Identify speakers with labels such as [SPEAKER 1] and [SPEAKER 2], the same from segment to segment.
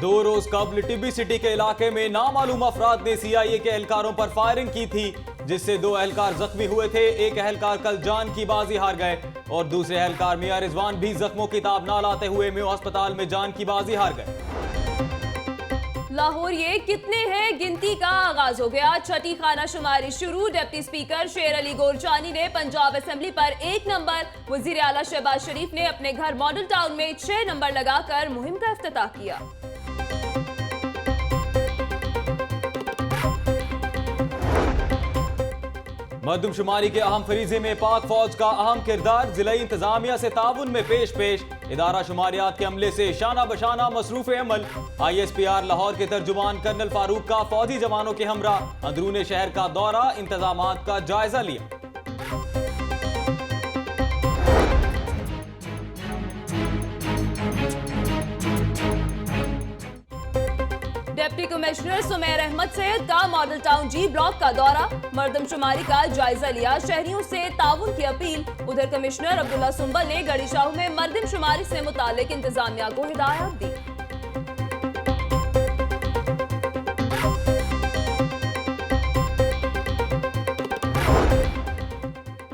[SPEAKER 1] 2 रोज कबल टिब्बी सिटी के इलाके में नामालूम अफराद ने सीआईए के एहलकारों पर फायरिंग की थी, जिससे 2 एहलकार जख्मी हुए थे। एक एहलकार कल जान की बाजी हार गए और दूसरे एहलकार मियां रिजवान भी जख्मों की ताब ना लाते हुए मेयो अस्पताल में जान की बाजी हार गए।
[SPEAKER 2] लाहौर ये कितने हैं गिनती का आगाज हो गया। छठी खाना शुमारी शुरू। डिप्टी स्पीकर शेर अली गोरचानी ने पंजाब असेंबली पर 1 नंबर, वजीर आला शहबाज शरीफ ने अपने घर मॉडल टाउन में 6 नंबर लगाकर मुहिम का इफ्तिताह किया।
[SPEAKER 1] मरदमशुमारी के अहम फरीजे में पाक फौज का अहम किरदार। जिला इंतजामिया से ताउन में पेश इदारा शुमारियात के अमले से शाना बशाना मसरूफ अमल। ISPR लाहौर के तर्जुमान कर्नल फारूक का फौजी जवानों के हमरा अंदरूने शहर का दौरा, इंतजामात का जायजा लिया।
[SPEAKER 2] डिप्टी कमिश्नर सुमेर अहमद सैयद का मॉडल टाउन G ब्लॉक का दौरा, मरदमशुमारी का जायजा लिया, शहरियों से ताउन की अपील। उधर कमिश्नर अब्दुल्ला सुंबल ने गड़ीशाहू में मरदमशुमारी से मुताल्लिक इंतजामिया को हिदायत दी।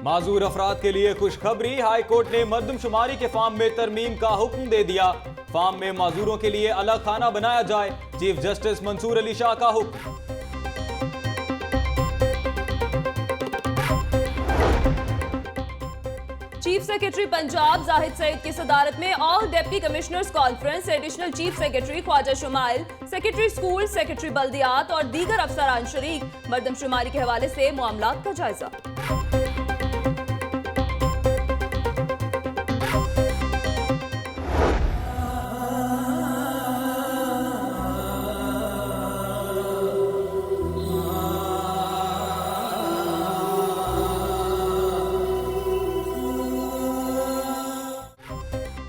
[SPEAKER 1] माजूर अफराद के लिए खुशखबरी। हाई कोर्ट ने मरदमशुमारी के फार्म में तरमीम का हुक्म दे दिया। फार्म में माजूरों के लिए अलग खाना बनाया जाए। चीफ जस्टिस मंसूर अली शाह का हुक्म।
[SPEAKER 2] चीफ सेक्रेटरी पंजाब जाहिद सईद की सदारत में all deputy commissioners conference. Additional chief secretary Khawaja Shumail, secretary school, secretary बल्दियात और दीगर अफसरान शरीक। मरदमशुमारी के हवाले से मामलात का जायजा।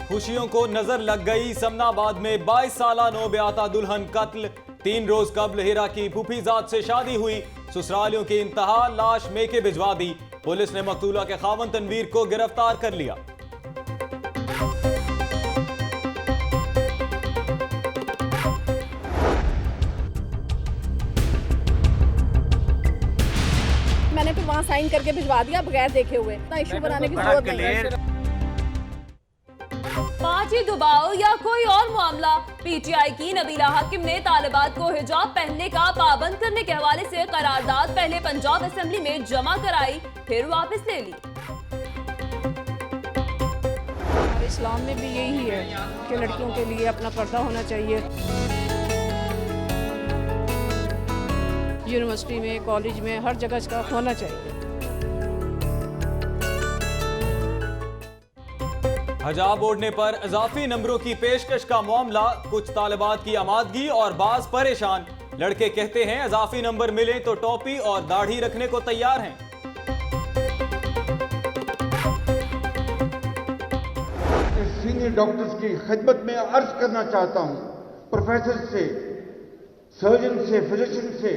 [SPEAKER 1] खुशियों को नजर लग गई। समनाबाद में 22 साला नौब्याता दुल्हन कत्ल। 3 रोज कबल हिरा की फूफीजाद से शादी हुई। ससुरालियों की इंतहा, लाश मेके भिजवा दी। पुलिस ने मकतूला के खावन तनवीर को गिरफ्तार कर लिया।
[SPEAKER 3] मैंने तो वहाँ साइन करके भिजवा दिया बगैर देखे हुए। इतना इशू बनाने की जरूरत नहीं।
[SPEAKER 2] पार्टी दबाव या कोई और मामला। PTI की नबीला हाकिम ने तालिबात को हिजाब पहनने का पाबंद करने के हवाले से करारदाद पहले पंजाब असेंबली में जमा कराई, फिर वापस ले ली।
[SPEAKER 3] इस्लाम में भी यही है कि लड़कियों के लिए अपना पर्दा होना चाहिए। यूनिवर्सिटी में, कॉलेज में, हर जगह इसका होना चाहिए।
[SPEAKER 1] हिजाब ओढ़ने पर इजाफी नंबरों की पेशकश का मामला। कुछ तालिबात की आमादगी और बाज परेशान। लड़के कहते हैं इजाफी नंबर मिले तो टोपी और दाढ़ी रखने को तैयार हैं।
[SPEAKER 4] सीनियर डॉक्टर्स की खिदमत में अर्ज करना चाहता हूं, प्रोफेसर से, सर्जन से, फिजिशियन से,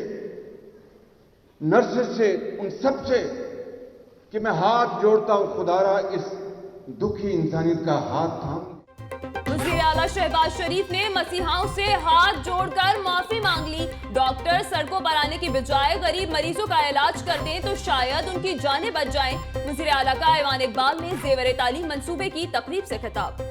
[SPEAKER 4] नर्सेस से, उन सब से कि मैं हाथ जोड़ता हूं, खुदारा इस दुखी इंसानियत का हाथ थाम।
[SPEAKER 2] वज़ीर आला शहबाज शरीफ ने मसीहाओं से हाथ जोड़कर माफी मांग ली। डॉक्टर सड़कों पर आने की बजाय गरीब मरीजों का इलाज कर दें तो शायद उनकी जानें बच जाएं। वज़ीर आला का ऐवान इकबाल में ज़ेवर तालीम मंसूबे की तकरीब से खिताब।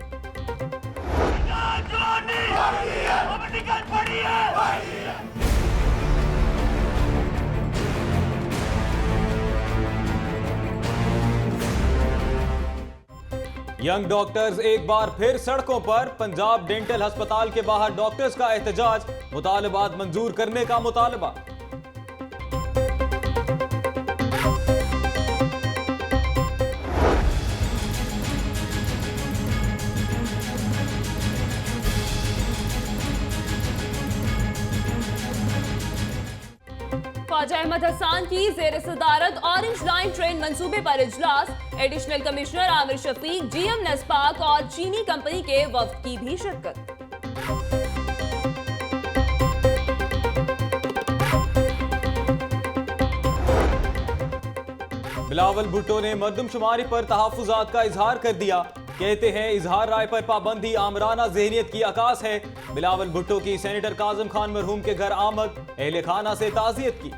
[SPEAKER 1] यंग डॉक्टर्स एक बार फिर सड़कों पर। पंजाब डेंटल अस्पताल के बाहर डॉक्टर्स का एहतजाज, मुतालबात मंजूर करने का मुतालबा।
[SPEAKER 2] ख्वाजा अहमद हसन की ज़ेर सदारत ऑरेंज लाइन ट्रेन मंसूबे पर इजलास। Additional commissioner Aamir Shafiq, GM NESPAK और चीनी कंपनी के वफ्द की भी शिरकत।
[SPEAKER 1] बिलावल भुट्टो ने मरदमशुमारी पर तहफ्फुज़ात का इजहार कर दिया। कहते हैं इजहार राय पर पाबंदी आमराना ज़हनियत की अकास है। बिलावल भुट्टो की सेनेटर काज़म खान मरहूम के घर आमद, अहले खाना से ताज़ियत की।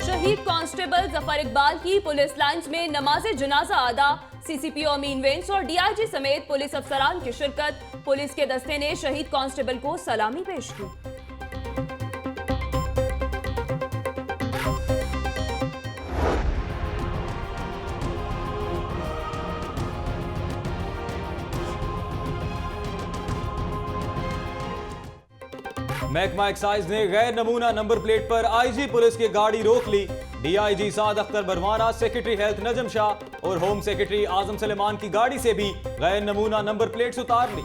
[SPEAKER 2] शहीद कांस्टेबल जफर इकबाल की पुलिस लाइंस में नमाज़े जनाजा अदा। सीसीपी अमीन वेंस और डीआईजी समेत पुलिस अफसरान की शिरकत। पुलिस के दस्ते ने शहीद कांस्टेबल को सलामी पेश की।
[SPEAKER 1] महकमा एक्साइज ने गैर नमूना नंबर प्लेट पर आईजी पुलिस की गाड़ी रोक ली। डीआईजी साद अख्तर बरवाना, सेक्रेटरी हेल्थ नजम शाह और होम सेक्रेटरी आजम सलेमान की गाड़ी से भी गैर नमूना नंबर प्लेट्स उतार ली।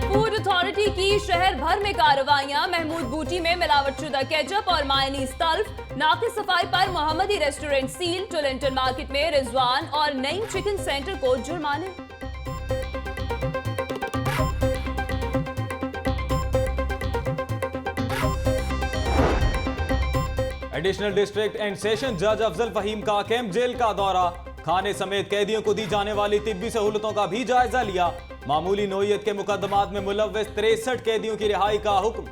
[SPEAKER 2] फूड अथॉरिटी की शहर भर में कार्रवाइयां। महमूद बूटी में मिलावटशुदा केचप और मायनीज तल्फ। नाकिस सफाई पर मोहम्मदी रेस्टोरेंट सील। टोलेंटन मार्केट में रिजवान और नईम चिकन सेंटर को जुर्माने।
[SPEAKER 1] एडिशनल डिस्ट्रिक्ट एंड सेशन जज अफजल फहीम का कैंप जेल का दौरा। खाने समेत कैदियों को दी जाने वाली तिब्बी सहूलतों का भी जायजा लिया। मामूली नौयत के मुकदमात में मुलव्वस 63 कैदियों की रिहाई का हुक्म।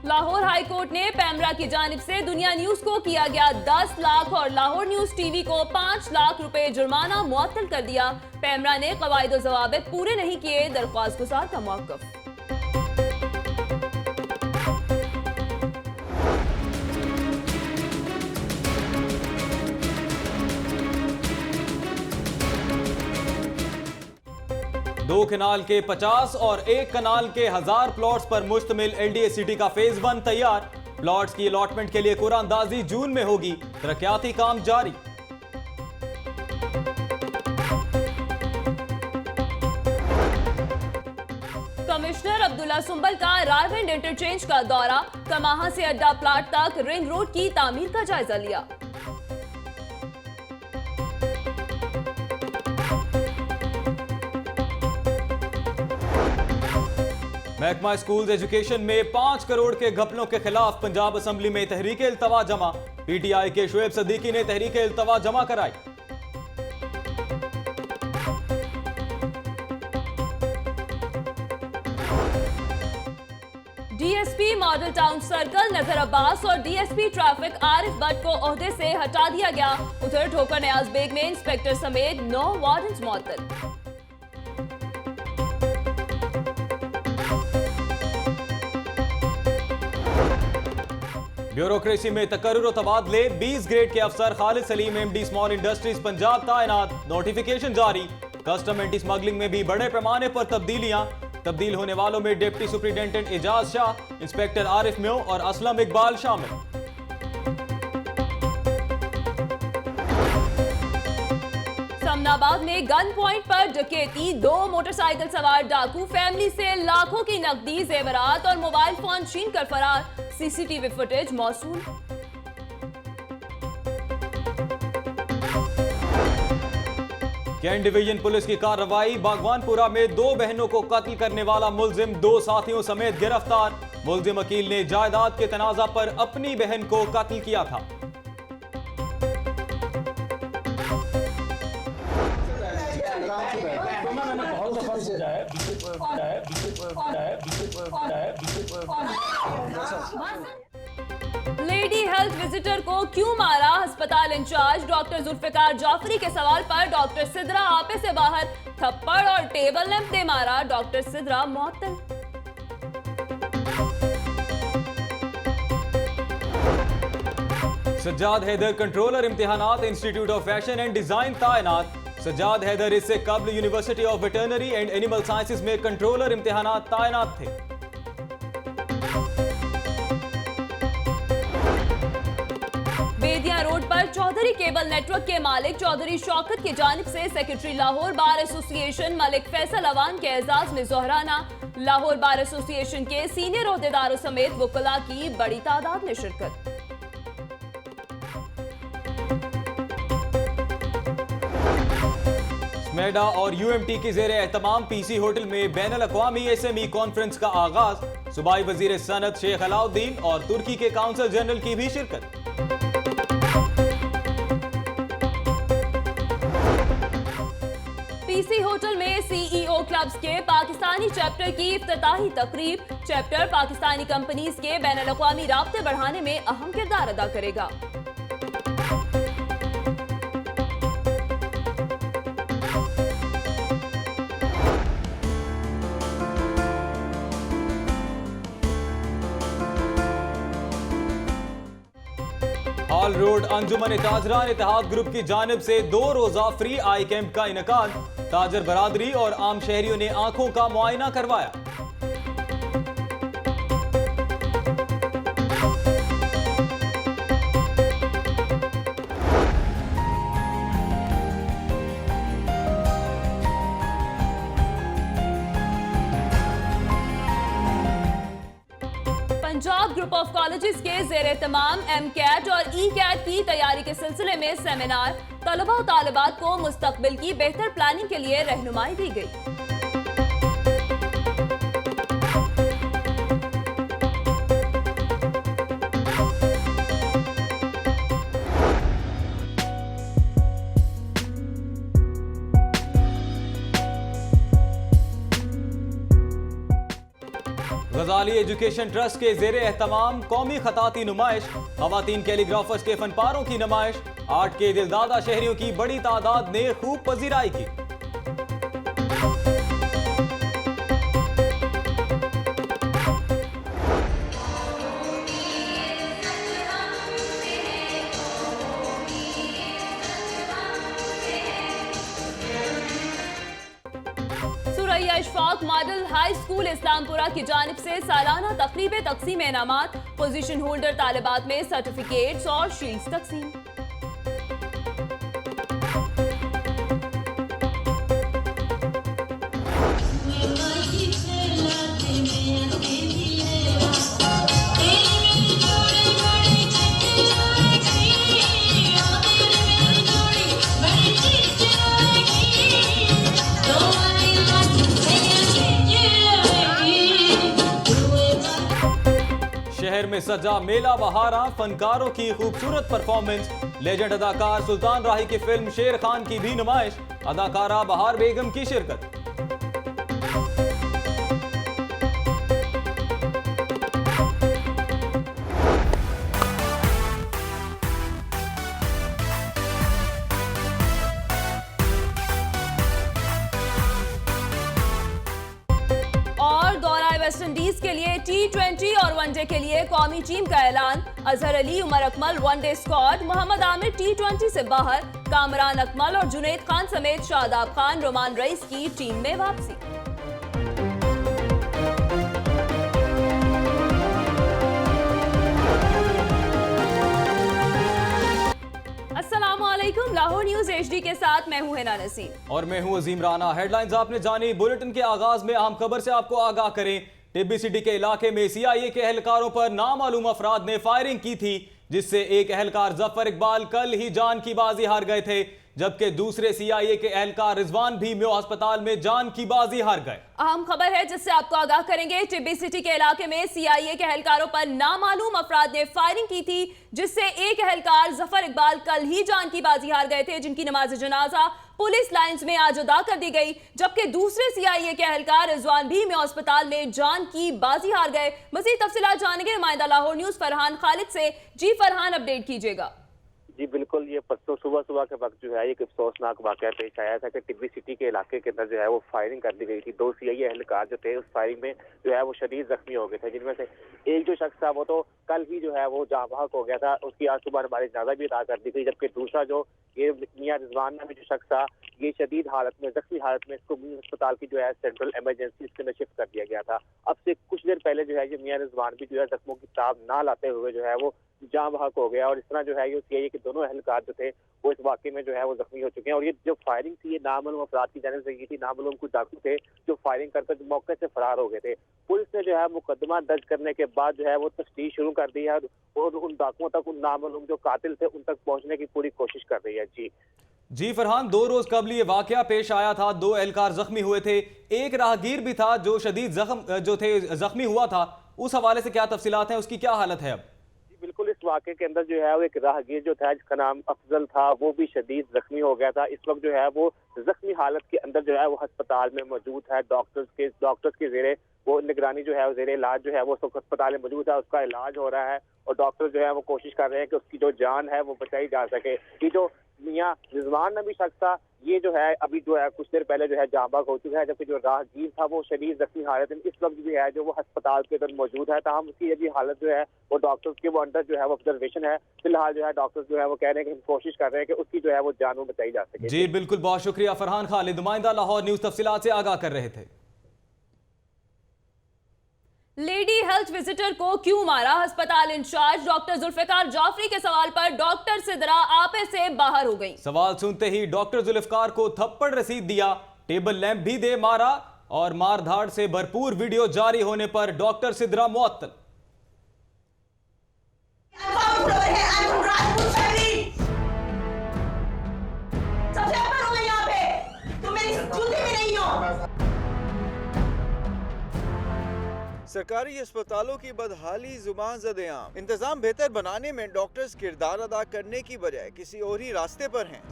[SPEAKER 2] लाहौर हाई कोर्ट ने पैमरा की जानिब से दुनिया न्यूज को किया गया 10 लाख और लाहौर न्यूज टीवी को 5 लाख रुपए जुर्माना मुअत्तल कर दिया। पैमरा ने कवायद और ज़वाबित पूरे नहीं किए, दरख्वास्त गुजार का मौक़िफ़।
[SPEAKER 1] दो कनाल के 50 और एक कनाल के 1000 प्लॉट्स पर मुश्तमिल एलडीए सिटी का फेज 1 तैयार। प्लॉट्स की अलॉटमेंट के लिए कुरानदाजी जून में होगी। तरक्याती काम जारी।
[SPEAKER 2] कमिश्नर अब्दुल्ला सुंबल का रायविंड इंटरचेंज का दौरा। कमाहा से अड्डा प्लाट तक रिंग रोड की तामीर का जायजा लिया।
[SPEAKER 1] महकमा स्कूल्स एजुकेशन में 5 करोड़ के घपलों के खिलाफ पंजाब असम्बली में तहरीक इल्तवा जमा। पीटीआई के शुएब सदीकी ने तहरीक इल्तवा जमा कराई।
[SPEAKER 2] डीएसपी मॉडल टाउन सर्कल नजर अब्बास और डीएसपी ट्रैफिक आरिफ भट्ट को ओहदे से हटा दिया गया। उधर ठोकर नयाज बेग में इंस्पेक्टर समेत 9 वार्डन्स मुअत्तल।
[SPEAKER 1] ब्यूरोक्रेसी में तकर्रुर और तबादले। 20 ग्रेड के अफसर Khalid Saleem MD small industries Punjab तायनात। नोटिफिकेशन जारी। कस्टम एंटी स्मगलिंग में भी बड़े पैमाने पर तब्दीलियां। तब्दील होने वालों में deputy superintendent Ejaz Shah, inspector Arif Myo और असलम इकबाल शामिल।
[SPEAKER 2] समनाबाद में गन पॉइंट पर डकैती। 2 मोटरसाइकिल सवार डाकू फैमिली से लाखों की नकदी, जेवरात और मोबाइल फोन छीन कर फरार। सीसीटीवी फुटेज मौसूल।
[SPEAKER 1] कैंट डिवीजन पुलिस की कार्रवाई। बागवानपुरा में 2 बहनों को कत्ल करने वाला मुलजिम 2 साथियों समेत गिरफ्तार। मुलजिम वकील ने जायदाद के तनाजा पर अपनी बहन को कत्ल किया था।
[SPEAKER 2] लेडी हेल्थ विजिटर को क्यों मारा? अस्पताल इंचार्ज डॉक्टर जुल्फिकार जाफरी के सवाल पर डॉक्टर सिद्रा आपे से बाहर। थप्पड़ और टेबल लैंप दे मारा। डॉक्टर सिद्रा मुअत्तल।
[SPEAKER 1] सज्जाद हैदर कंट्रोलर इम्तिहानात institute of fashion and design तायनात। सज्जाद हैदर इससे कबल university of veterinary and animal sciences में कंट्रोलर इम्तिहानात तायनात थे।
[SPEAKER 2] बेदिया रोड पर चौधरी केबल नेटवर्क के मालिक चौधरी शौकत की जानिब से secretary Lahore bar association Malik Faisal Awan के एजाज में जोहराना। लाहौर बार एसोसिएशन के सीनियर ओहदेदारों समेत वुकला की बड़ी तादाद में शिरकत।
[SPEAKER 1] स्मेडा और यूएमटी की जेर एहतमाम पीसी होटल में बैनुल अक़वामी SME कॉन्फ्रेंस का आगाज। सूबाई वजीर सनत शेख अलाउद्दीन और तुर्की के काउंसिल जनरल की भी शिरकत।
[SPEAKER 2] पीसी होटल में CEO क्लब्स के पाकिस्तानी चैप्टर की इफ्तिताही तकरीब। चैप्टर पाकिस्तानी कंपनीज के बैनुल अक़वामी राब्ते बढ़ाने में अहम किरदार अदा करेगा।
[SPEAKER 1] हॉल रोड अंजुमन ताजरान इत्तेहाद ग्रुप की जानिब से 2 रोजा फ्री आई कैंप का इनेकाद। ताजर बरादरी और आम शहरियों ने आंखों का मुआयना करवाया।
[SPEAKER 2] पंजाब ग्रुप ऑफ कॉलेजेस के जेर तमाम MCAT और ECAT की तैयारी के सिलसिले में सेमिनार। तलबा और तालिबात को मुस्तकबिल की बेहतर प्लानिंग के लिए रहनुमाई दी गई।
[SPEAKER 1] गजाली एजुकेशन ट्रस्ट के जेर एहतमाम कौमी खताती नुमाइश। खवातीन कैलीग्राफर्स के फनपारों की नुमाइश। आर्ट के दिलदादा शहरियों की बड़ी तादाद ने खूब पजीराई की।
[SPEAKER 2] Suraiya Ishfaq model high school Islampura की जानिब से सालाना तकरीब तकसीम इनामात। पोजीशन होल्डर तालिबात में सर्टिफिकेट्स और शील्ड्स तकसीम।
[SPEAKER 1] शहर में सजा मेला बहारा। फनकारों की खूबसूरत परफॉर्मेंस। लेजेंड अदाकार सुल्तान राही की फिल्म शेर खान की भी नुमाइश। अदाकारा बहार बेगम की शिरकत।
[SPEAKER 2] वेस्ट इंडीज के लिए T20 और वनडे के लिए कौमी टीम का ऐलान। Azhar Ali, Umar Akmal one day squad, Mohammad Amir T20 से बाहर। कामरान अकमल और जुनैद खान समेत शादाब खान, रोमान रईस की टीम में वापसी। अस्सलामुअलैकुम, लाहौर न्यूज HD के साथ मैं हूं हिना नसीम
[SPEAKER 1] और मैं हूं अजीम राना। हेडलाइंस आपने जानी। बुलेटिन के आगाज में अहम खबर से आपको आगाह करें। टिब्बी सिटी के इलाके में CIA के एहलकारों पर नामालूम अफराद ने फायरिंग की थी, जिससे एक एहलकार जफर इकबाल कल ही जान की बाजी हार गए थे, जबकि दूसरे CIA के एहलकार रिजवान भी मेयो अस्पताल में जान की बाजी हार गए।
[SPEAKER 2] अहम खबर है जिससे आपको आगाह करेंगे। टिब्बी सिटी के इलाके में CIA के एहलकारों पर नामालूम अफराद ने फायरिंग की थी, जिससे एक एहलकार जफर इकबाल कल ही जान की बाजी हार गए थे, जिनकी नमाज जनाजा पुलिस लाइंस में आज अदा कर दी गई, जबकि दूसरे CIA के एहलकार रिजवान भी मेयो अस्पताल में जान की बाजी हार गए। मज़ीद तफसीलात जानेंगे नुमाइंदा लाहौर न्यूज फरहान खालिद से। जी फरहान, अपडेट कीजिएगा।
[SPEAKER 5] जी बिल्कुल, ये परसों सुबह के वक्त जो है एक अफसोसनाक वाकया पेश आया था कि टिब्बी सिटी के इलाके के अंदर जो है वो फायरिंग कर दी गई थी। 2 CIA एहलकार जो थे उस फायरिंग में जो है वो शदीद जख्मी हो गए थे, जिनमें से एक जो शख्स था वो तो कल ही जो है वो जहाँ बहक हो गया था, उसकी आज सुबह हमारी जनाजा भी अदा कर दी गई, जबकि दूसरा जो ये मियां रिजवान नामी जो शख्स था, ये शदीद हालत में, जख्मी हालत में, इसको अस्पताल की जो है सेंट्रल इमरजेंसी इसके अंदर शिफ्ट कर दिया गया था। अब से कुछ देर पहले जो है ये मियां रिजवान भी जो है जख्मों की ताब ना लाते हुए जो है वो जाम बहक हो गया और इस तरह जो है ये सीआईए के दोनों अहलकार जो थे वो इस वाकये में जो है वो जख्मी हो चुके हैं। और ये जो फायरिंग थी ये नामालूम अफराद की जानिब से की थी, नामालूम कुछ डाकू थे जो फायरिंग करके मौके से फरार हो गए थे। पुलिस ने जो है मुकदमा दर्ज करने के बाद जो है वो तफ्तीश शुरू कर दी है और उन डाकुओं तक, उन नामालूम जो कातिल थे उन तक पहुंचने की पूरी कोशिश कर रही है।
[SPEAKER 1] जी फरहान, 2 रोज कबल ये वाकया पेश आया था, 2 एहलकार जख्मी हुए थे, एक राहगीर भी था जो शदीद जख्मी हुआ था, उस हवाले से क्या तफसीलात हैं, उसकी क्या हालत है अब?
[SPEAKER 5] बिल्कुल, इस वाक़े के अंदर जो है वो एक राहगीर जो था जिसका नाम अफजल था वो भी शदीद जख्मी हो गया था। इस वक्त जो है वो जख्मी हालत के अंदर जो है वो अस्पताल में मौजूद है। डॉक्टर्स के जेरे वो निगरानी जो है वो जेरे इलाज जो है वो अस्पताल में मौजूद है, उसका इलाज हो रहा है और डॉक्टर जो है वो कोशिश कर रहे हैं कि उसकी जो जान है वो बचाई जा सके। ये जो मियां रिजवान नबी शख्स था ये जो है अभी जो है कुछ देर पहले जो है जाँ बहक हो चुका है, जबकि जो राहगीर था वो शदीद जख्मी हालत में इस वक्त भी है जो वो अस्पताल के अंदर मौजूद है। ताहम उसकी अभी हालत जो है वो डॉक्टर्स के वो अंडर जो है वो ऑब्जर्वेशन है। फिलहाल जो है डॉक्टर्स जो है वो कह रहे हैं कि हम कोशिश कर रहे हैं कि उसकी जो है वो जान वो बचाई जा सके।
[SPEAKER 1] जी बिल्कुल, बहुत शुक्रिया फरहान खालिद, नुमाइंदा लाहौर न्यूज तफसीलात से आगाह कर रहे थे।
[SPEAKER 2] लेडी हेल्थ विजिटर को क्यों मारा? अस्पताल इंचार्ज डॉक्टर जुल्फिकार जाफरी के सवाल पर डॉक्टर सिद्रा आपे से बाहर हो गई।
[SPEAKER 1] सवाल सुनते ही डॉक्टर जुल्फिकार को थप्पड़ रसीद दिया, टेबल लैंप भी दे मारा और मारधाड़ से भरपूर वीडियो जारी होने पर डॉक्टर सिद्रा मुअत्तल।
[SPEAKER 6] सरकारी अस्पतालों की बदहाली जुबान ज़द-ए-आम, इंतजाम बेहतर बनाने में डॉक्टर्स किरदार अदा करने की बजाय किसी और ही रास्ते पर हैं।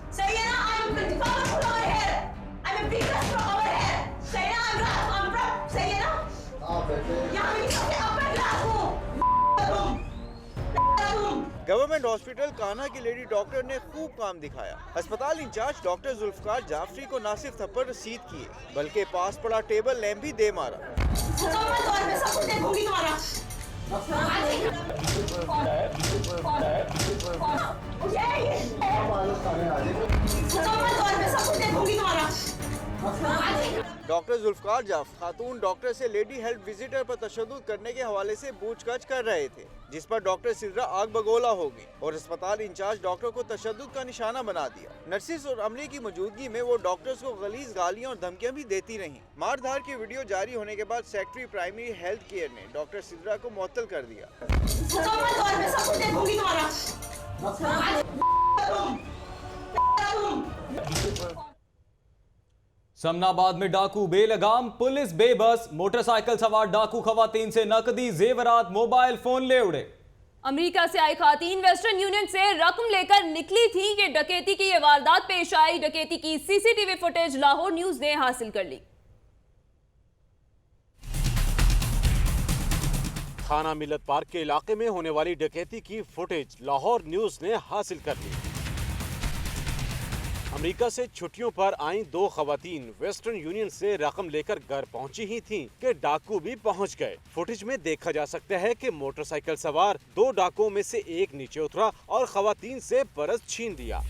[SPEAKER 6] गवर्नमेंट हॉस्पिटल कान्हा की लेडी डॉक्टर ने खूब काम दिखाया। अस्पताल इंचार्ज डॉक्टर जुल्फिकार जाफरी को न सिर्फ थप्पड़ रसीद किए बल्कि पास पड़ा टेबल लैंप भी दे मारा। डॉक्टर जुल्फिकार जाफरी खातून डॉक्टर से लेडी हेल्थ विजिटर पर तशद्दुद करने के हवाले से पूछताछ कर रहे थे, जिस पर डॉक्टर सिद्रा आग बगोला हो गई और अस्पताल इंचार्ज डॉक्टर को तशद्दुद का निशाना बना दिया। नर्सिस और अमले की मौजूदगी में वो डॉक्टर्स को गलीज गालियां और धमकियां भी देती रहीं। मारधाड़ की वीडियो जारी होने के बाद सेक्रेटरी प्राइमरी हेल्थ केयर ने डॉक्टर सिद्रा को मुअत्तल कर दिया।
[SPEAKER 1] समनाबाद में डाकू बेलगाम, पुलिस बेबस, मोटरसाइकिल सवार डाकू खवातीन से नकदी, जेवरात, मोबाइल फोन ले उड़े।
[SPEAKER 2] अमेरिका से आई खातीन वेस्टर्न यूनियन से रकम लेकर निकली थी कि डकैती की ये वारदात पेश आई। डकैती की सीसीटीवी फुटेज लाहौर न्यूज ने हासिल कर ली।
[SPEAKER 7] थाना मिलत पार्क के इलाके में होने वाली डकैती की फुटेज लाहौर न्यूज ने हासिल कर ली। अमेरिका से छुट्टियों पर आई 2 खवातीन वेस्टर्न यूनियन से रकम लेकर घर पहुंची ही थीं कि डाकू भी पहुंच गए। फुटेज में देखा जा सकता है कि मोटरसाइकिल सवार 2 डाकुओं में से एक नीचे उतरा और खवातीन से पर्स छीन लिया।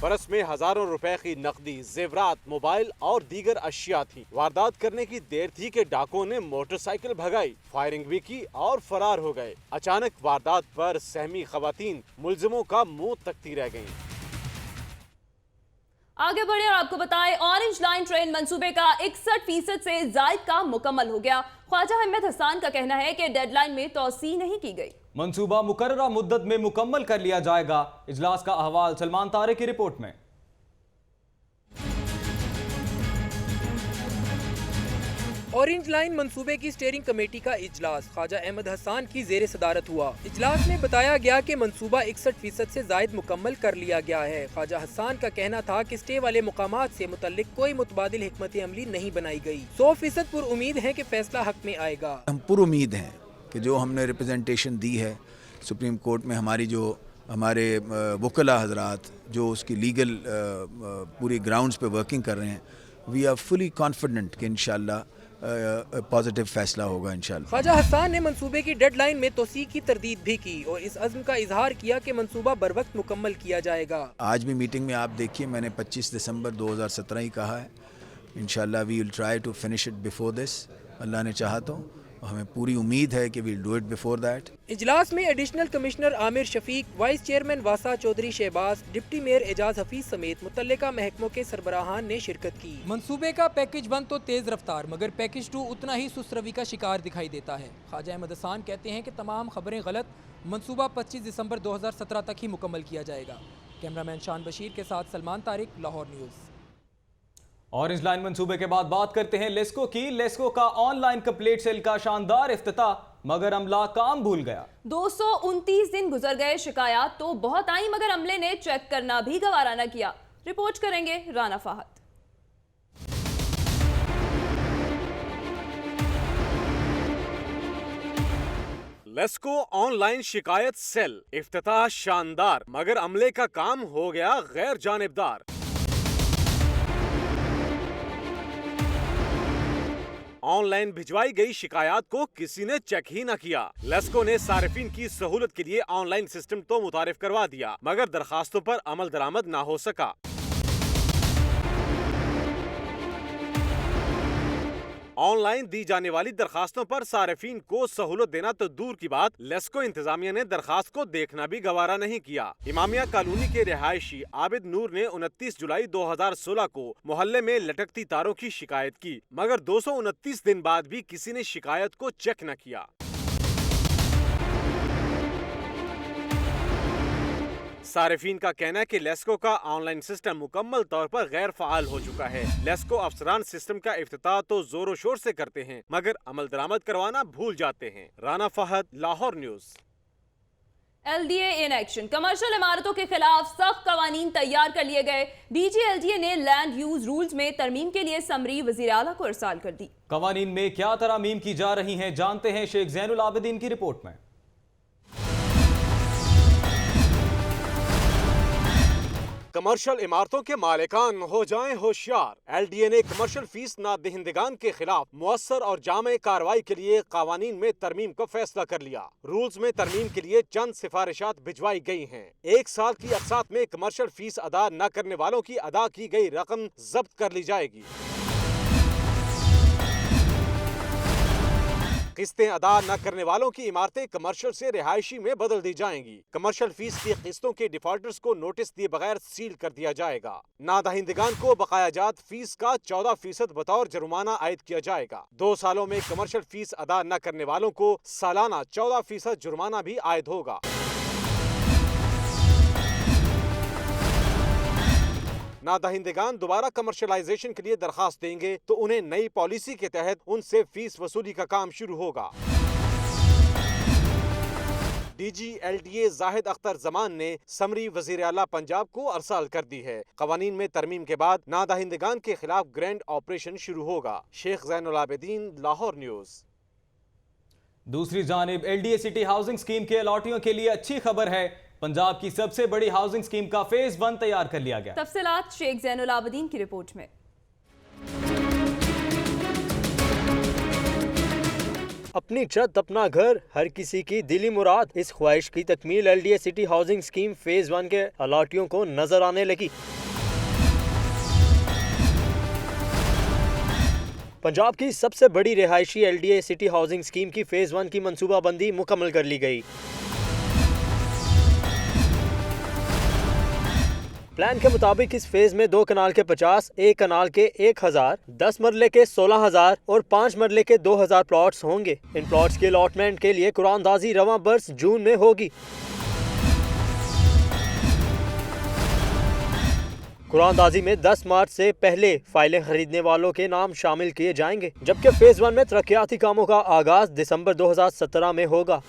[SPEAKER 7] पर्स में हजारों रुपए की नकदी, जेवरात, मोबाइल और दीगर अशिया थी। वारदात करने की देर थी कि डाकुओं ने मोटरसाइकिल भगाई, फायरिंग भी की और फरार हो गए। अचानक वारदात पर सहमी खवातीन मुलजिमों का मुंह तकती रह गईं।
[SPEAKER 2] आगे बढ़े और आपको बताएं, ऑरेंज लाइन ट्रेन मंसूबे का 61% से जायद काम मुकम्मल हो गया। ख्वाजा अहमद हसन का कहना है कि डेडलाइन में तौसी नहीं की गई।
[SPEAKER 1] मंसूबा मुकर्ररा मुद्दत में मुकम्मल कर लिया जाएगा। इजलास का अहवाल सलमान तारे की रिपोर्ट में।
[SPEAKER 8] ऑरेंज लाइन मंसूबे की स्टीयरिंग कमेटी का इजलास ख्वाजा अहमद हसन की जेर सदारत हुआ। इजलास में बताया गया कि मंसूबा 61% से जायद मुकम्मल कर लिया गया है। ख्वाजा हसन का कहना था कि स्टे वाले मुकामात से मुतल्लिक कोई मुतबादिल हिकमत अमली नहीं बनाई गई। 100% पुरुमीद है कि फैसला हक में आएगा।
[SPEAKER 9] हम पुरुमीद हैं कि जो हमने रिप्रेजेंटेशन दी है सुप्रीम कोर्ट में, हमारे वकला हजरात जो उसकी लीगल पूरी ग्राउंड्स पे वर्किंग कर रहे हैं, वी आर फुली कॉन्फिडेंट कि इंशाल्लाह पॉजिटिव फैसला होगा इंशाल्लाह।
[SPEAKER 8] ख्वाजा हसन ने मंसूबे की डेडलाइन में तोसी की तरदीद भी की और इस अज़्म का इजहार किया कि मंसूबा बर वक्त मुकम्मल किया जाएगा।
[SPEAKER 9] आज भी मीटिंग में आप देखिए, मैंने 25 दिसंबर 2017 ही कहा है। इंशाल्लाह we will try to finish it before this, अल्लाह ने चाहा तो। हमें पूरी उम्मीद है कि we'll do it before that.
[SPEAKER 8] इजलास में additional commissioner Aamir Shafiq, vice chairman वासा चौधरी शहबाज, डिप्टी मेयर एजाज हफीज समेत मुतल्लिका महकमों के सरबराहान ने शिरकत की। मंसूबे का पैकेज 1 तो तेज रफ्तार मगर पैकेज 2 उतना ही सुस्तरवी का शिकार दिखाई देता है। ख्वाजा अहमद हसान कहते हैं कि तमाम खबरें गलत, मंसूबा 25 दिसंबर 2017 तक ही मुकम्मल किया जाएगा। कैमरामैन शान बशीर के साथ Salman Tariq, Lahore news.
[SPEAKER 1] Orange line मंसूबे के बाद बात करते हैं लेस्को की। लेस्को का ऑनलाइन कंप्लेंट सेल का शानदार इफ्तिताह, मगर अमला काम भूल गया।
[SPEAKER 2] 229 दिन गुजर गए, शिकायत तो बहुत आई मगर अमले ने चेक करना भी गवारा न किया। रिपोर्ट करेंगे राना फाहद।
[SPEAKER 7] लेस्को ऑनलाइन शिकायत सेल, इफ्तिताह शानदार मगर अमले का काम हो गया गैर जानिबदार। ऑनलाइन भिजवाई गई शिकायत को किसी ने चेक ही न किया। लेस्को ने सार्फिन की सहूलत के लिए ऑनलाइन सिस्टम तो मुतारिफ करवा दिया मगर दरखास्तों पर अमल दरामद न हो सका। ऑनलाइन दी जाने वाली दरखास्तों पर सार्फिन को सहूलत देना तो दूर की बात, लेस्को इंतजामिया ने दरखास्त को देखना भी गवारा नहीं किया। इमामिया कॉलोनी के रिहायशी आबिद नूर ने 29 जुलाई 2016 को मोहल्ले में लटकती तारों की शिकायत की मगर 229 दिन बाद भी किसी ने शिकायत को चेक न किया। सार्फिन का कहना है कि लेस्को का ऑनलाइन सिस्टम मुकम्मल तौर पर गैर फाल हो चुका है। लेस्को अफसरान सिस्टम का इफ्तिताह तो जोरों शोर से करते हैं मगर अमल दरामद करवाना भूल जाते हैं। Rana Fahad, Lahore news.
[SPEAKER 2] LDA in action, commercial इमारतों के खिलाफ सख्त कवानीन तैयार कर लिए गए। DG LDA ने लैंड यूज रूल्स में तरमीम के लिए समरी वजीर आला को इरसाल कर दी।
[SPEAKER 1] कवानीन में क्या तरामीम की जा रही हैं, जानते हैं शेख जैनुल आबिदीन की रिपोर्ट में।
[SPEAKER 7] कमर्शियल इमारतों के मालिकान हो जाएं होशियार। LDA ने कमर्शियल फीस ना दहिंदगान के खिलाफ मुअस्सर और जामे कार्रवाई के लिए कावानीन में तरमीम का फैसला कर लिया। रूल्स में तरमीम के लिए चंद सिफारिशात भिजवाई गई हैं। 1 साल की अक़सात में कमर्शियल फीस अदा न करने वालों की अदा की गई रकम जब्त कर ली जाएगी। किस्तें अदा न करने वालों की इमारतें कमर्शियल से रिहायशी में बदल दी जाएंगी। कमर्शियल फीस की किस्तों के डिफॉल्टर्स को नोटिस दिए बगैर सील कर दिया जाएगा। नादहिंदगान को बकायाजात फीस का 14% बतौर जुर्माना आयद किया जाएगा। 2 सालों में कमर्शियल फीस अदा न करने वालों को सालाना 14% जुर्माना भी आयद होगा। नादहिंदगान दोबारा कमर्शलाइजेशन के लिए दरखास्त देंगे तो उन्हें नई पॉलिसी के तहत उनसे फीस वसूली का काम शुरू होगा। DG LDA जाहिद अख्तर जमान ने समरी वजीर आला पंजाब को अरसाल कर दी है। कवानीन में तरमीम के बाद नादहिंदगान के खिलाफ ग्रैंड ऑपरेशन शुरू होगा। शेख जैनुल आबिदीन, लाहौर न्यूज़।
[SPEAKER 1] दूसरी जानिब LDA सिटी हाउसिंग स्कीम के अलॉटियों के लिए अच्छी खबर है। पंजाब की सबसे बड़ी हाउसिंग स्कीम का फेज 1 तैयार कर लिया गया।
[SPEAKER 2] तफसीलात शेख जैनुल आबिदीन की रिपोर्ट में।
[SPEAKER 10] अपनी छत अपना घर, हर किसी की दिली मुराद, इस ख्वाहिश की तकमील LDA city housing scheme phase 1 के अलॉटियों को नजर आने लगी। पंजाब की सबसे बड़ी रिहायशी LDA सिटी हाउसिंग स्कीम की फेज 1 की मंसूबाबंदी मुकम्मल कर ली गई। प्लान के मुताबिक इस फेज में 2 कनाल के 50, 1 कनाल के 1000, 10 मरले के 16000 और 5 मरले के 2000 प्लॉट्स होंगे। इन प्लॉट्स के अलॉटमेंट के लिए कुरानदाजी रवां बरस जून में होगी। कुरानदाजी में 10 मार्च से पहले फाइलें खरीदने वालों के नाम शामिल किए जाएंगे, जबकि फेज 1 में तरक्याती कामों का आगाज दिसंबर 2017 में होगा।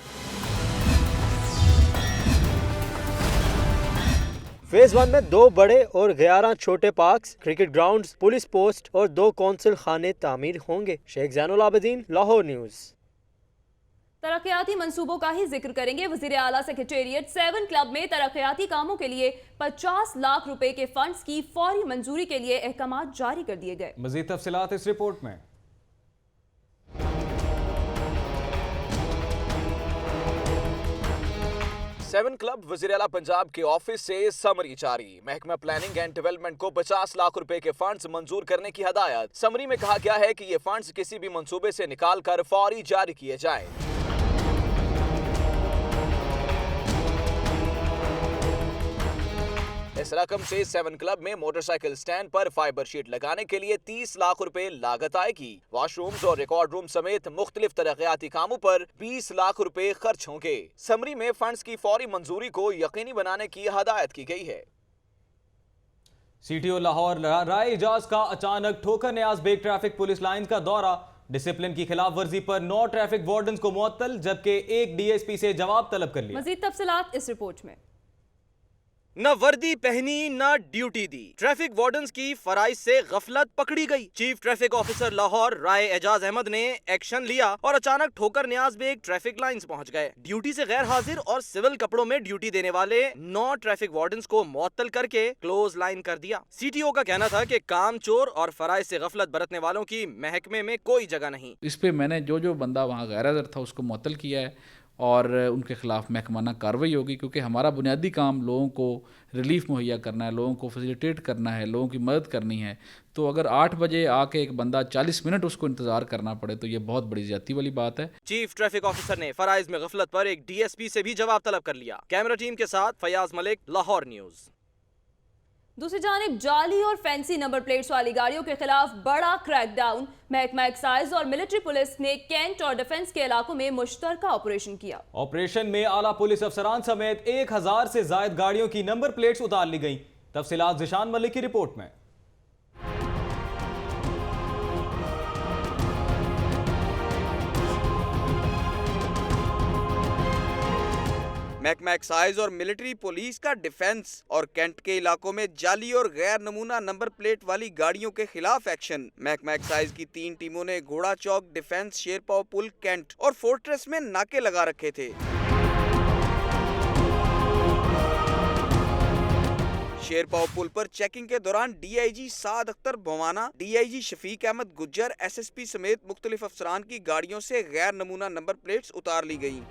[SPEAKER 10] फेज 1 में 2 बड़े और 11 छोटे parks, cricket grounds, police post और 2 कौंसिल खाने तामीर होंगे। शेख जैनुल आबिदीन, लाहौर न्यूज़।
[SPEAKER 2] तरक्याती मंसूबों का ही जिक्र करेंगे। वजीर आला सेक्रेटेरिएट 7 क्लब में तरक्याती कामों के लिए 50 लाख रुपए के फंड्स की फौरी मंजूरी के लिए अहकामात जारी कर दिए गए।
[SPEAKER 1] मजीद तफसीलात इस रिपोर्ट में।
[SPEAKER 11] 7 क्लब वज़ीर आला पंजाब के ऑफिस से समरी जारी। महकमा प्लानिंग एंड डेवलपमेंट को 50 लाख रुपए के फंड्स मंजूर करने की हदायत। समरी में कहा गया है कि ये फंड्स किसी भी मंसूबे से निकाल कर फौरी जारी किए जाएं। इस रकम से 7 क्लब में मोटरसाइकिल स्टैंड पर फाइबर शीट लगाने के लिए 30 लाख रुपए लागत आएगी। वॉशरूम्स और रिकॉर्ड रूम समेत मुख्तलिफ तरक्याती कामों पर 20 लाख रुपए खर्च होंगे। समरी में फंड्स की फौरी मंजूरी को यकीनी बनाने की हदायत की गई है।
[SPEAKER 1] सीटीओ लाहौर राय एजाज का अचानक ठोकर न्याज बेग ट्रैफिक पुलिस लाइन का दौरा। डिसिप्लिन की खिलाफ वर्जी पर 9 ट्रैफिक वार्डन्स को मुअत्तल, जबकि एक डीएसपी से जवाब तलब कर लिया।
[SPEAKER 2] मजीद तफसीलात इस रिपोर्ट में।
[SPEAKER 12] न वर्दी पहनी न ड्यूटी दी, ट्रैफिक वार्डन्स की फराइज से गफलत पकड़ी गई। चीफ ट्रैफिक ऑफिसर लाहौर राय एजाज अहमद ने एक्शन लिया और अचानक ठोकर न्याज बेग ट्रैफिक लाइंस पहुंच गए। ड्यूटी से गैर हाजिर और सिविल कपड़ों में ड्यूटी देने वाले 9 ट्रैफिक वार्डन्स को मुअत्तल करके क्लोज लाइन कर दिया। सीटीओ का कहना था कि काम चोर और फराइज से गफलत बरतने वालों की महकमे में कोई जगह नहीं।
[SPEAKER 13] इस पे मैंने जो बंदा वहाँ गैर हाजिर था उसको मुअत्तल किया है और उनके खिलाफ महकमाना कार्रवाई होगी, क्योंकि हमारा बुनियादी काम लोगों को रिलीफ मुहैया करना है, लोगों को फैसिलिटेट करना है, लोगों की मदद करनी है। तो अगर 8 बजे आके एक बंदा 40 मिनट उसको इंतजार करना पड़े तो ये बहुत बड़ी ज्यादती वाली बात है।
[SPEAKER 12] चीफ ट्रैफिक ऑफिसर ने फराइज में गफलत पर एक डीएसपी से भी जवाब तलब कर लिया। कैमरा टीम के साथ फयाज मलिक, लाहौर न्यूज।
[SPEAKER 2] दूसरी जानिब जाली और फैंसी नंबर प्लेट्स वाली गाड़ियों के खिलाफ बड़ा क्रैकडाउन। महकमा एक्साइज और मिलिट्री पुलिस ने कैंट और डिफेंस के इलाकों में मुश्तरका ऑपरेशन किया।
[SPEAKER 1] ऑपरेशन में आला पुलिस अफसरान समेत 1000 से जायद गाड़ियों की नंबर प्लेट्स उतार ली गई। तफसीलात जिशान मलिक की रिपोर्ट में।
[SPEAKER 6] महकमा एक्साइज और मिलिट्री पुलिस का डिफेंस और कैंट के इलाकों में जाली और गैर नमूना नंबर प्लेट वाली गाड़ियों के खिलाफ एक्शन। महकमा एक्साइज की 3 टीमों ने घोड़ा चौक, डिफेंस, शेरपाव पुल, कैंट और फोर्ट्रेस में नाके लगा रखे थे। शेरपाव पुल पर चेकिंग के दौरान डीआईजी साद अख्तर भवाना, डीआईजी शफीक अहमद गुज्जर, एसएसपी समेत मुख्तलिफ अफसरान की गाड़ियों से गैर नमूना नंबर प्लेट्स उतार ली गयी।